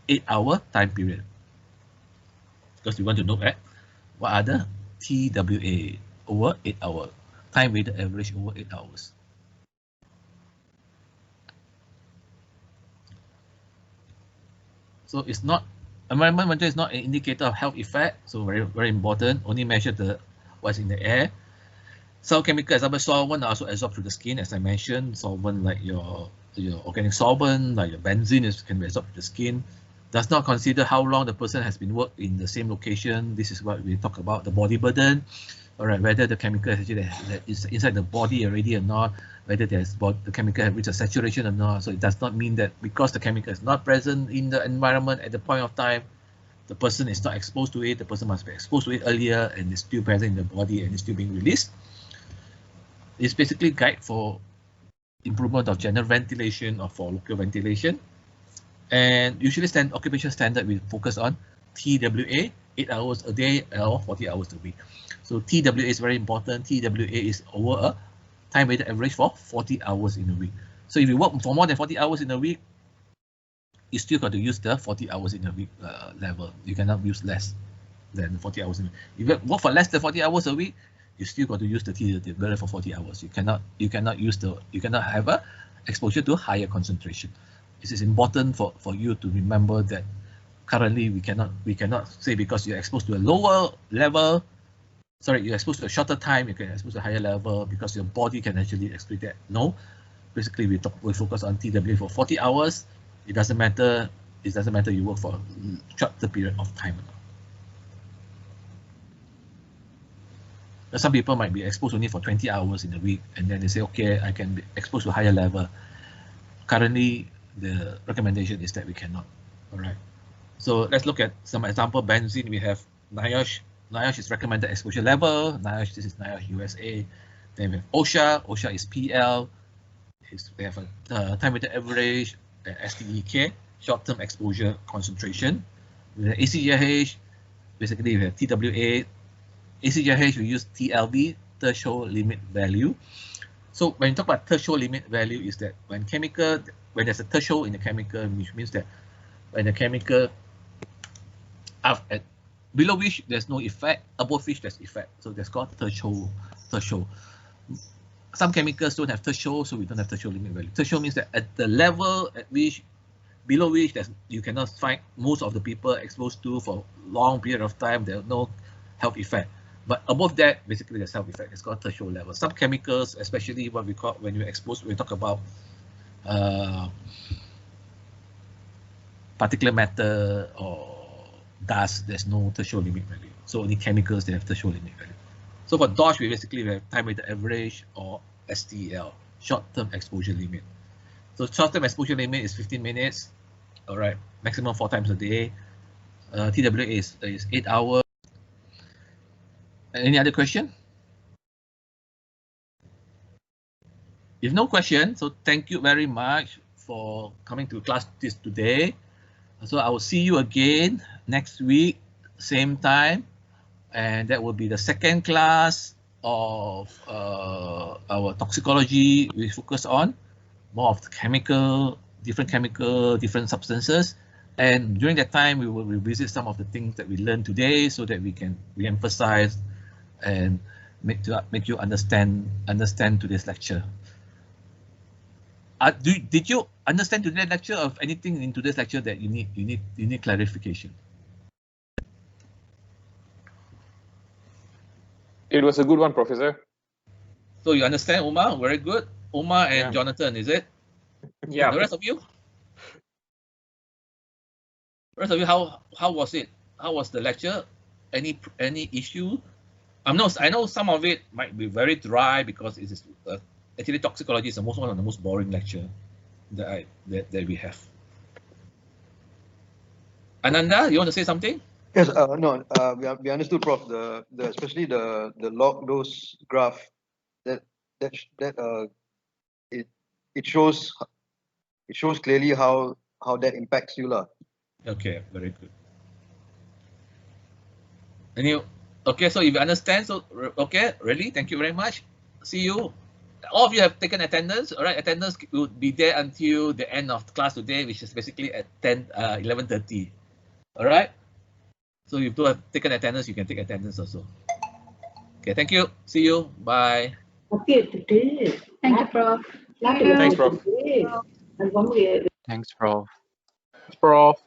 a 8-hour time period, because we want to look at what are the TWA over 8 hours, time weighted average over 8 hours. So it's not, environment monitoring is not an indicator of health effect, so very important. Only measure what's in the air. Some chemical, example solvent, are also absorbed through the skin, as I mentioned. Solvent like your organic solvent, like your benzene, can be absorbed through the skin. Does not consider how long the person has been worked in the same location. This is what we talk about, the body burden. All right, whether the chemical actually is inside the body already or not, whether the chemical has reached a saturation or not. So it does not mean that because the chemical is not present in the environment at the point of time, the person is not exposed to it. The person must be exposed to it earlier and is still present in the body and is still being released. It's basically guide for improvement of general ventilation or for local ventilation. And usually occupational standard will focus on TWA, 8 hours a day or 40 hours a week. So TWA is very important. TWA is over a time weighted average for 40 hours in a week. So if you work for more than 40 hours in a week, you still got to use the 40 hours in a week level. You cannot use less than 40 hours in a week. If you work for less than 40 hours a week, you still got to use the TDT barrier for 40 hours. You cannot have a exposure to higher concentration. It is important for you to remember that currently we cannot say because you're exposed to a lower level, sorry, you're exposed to a shorter time, you can expose to a higher level because your body can actually excrete that. No, basically we focus on TWA for 40 hours. It doesn't matter you work for a shorter period of time. Some people might be exposed only for 20 hours in a week, and then they say, okay, I can be exposed to a higher level. Currently, the recommendation is that we cannot. All right. So let's look at some example. Benzene, we have NIOSH. NIOSH is recommended exposure level. NIOSH, this is NIOSH USA. Then we have OSHA. OSHA is PL. We have a time weighted average, STEK, short-term exposure concentration. We have ACGH. Basically, we have TWA. ACGH, we use TLV, threshold limit value. So when you talk about threshold limit value, is that when there's a threshold in the chemical, which means that when the chemical at below which there's no effect, above which there's effect. So that's called threshold. Some chemicals don't have threshold, so we don't have threshold limit value. Threshold means that at the level at which, below which you cannot find most of the people exposed to for long period of time, there's no health effect. But above that, basically there's health effect. It's called threshold level. Some chemicals, especially what we call when you're exposed, we talk about particulate matter or dust, there's no threshold limit value. So only chemicals, they have threshold limit value. So for DOSH, we basically have time weighted average or STEL, short-term exposure limit. So short-term exposure limit is 15 minutes. All right, maximum 4 times a day. TWA is 8 hours. Any other question? If no question, so thank you very much for coming to class today. So I will see you again next week, same time, and that will be the second class of our toxicology. We focus on more of the different substances. And during that time, we will revisit some of the things that we learned today so that we can re-emphasize and make you understand today's lecture. Did you understand today's lecture of anything in today's lecture that you need clarification? It was a good one, Professor. So you understand, Umar? Very good. Umar and Jonathan, is it? Yeah. The rest of you? How was it? How was the lecture? Any issue? I know some of it might be very dry because it is actually toxicology is one of the most boring lecture that we have. Ananda, you want to say something? Yes, no, we understood, Prof. Especially the log dose graph it shows clearly how that impacts you, lah. Okay, very good. Okay, so if you understand, so okay, really, thank you very much. See you. All of you have taken attendance. All right, attendance will be there until the end of the class today, which is basically at 11:30. All right. So if you have taken attendance, you can take attendance also. Okay, thank you. See you. Bye. Thank you, Prof. Thanks, Prof. Thanks, Prof. Prof.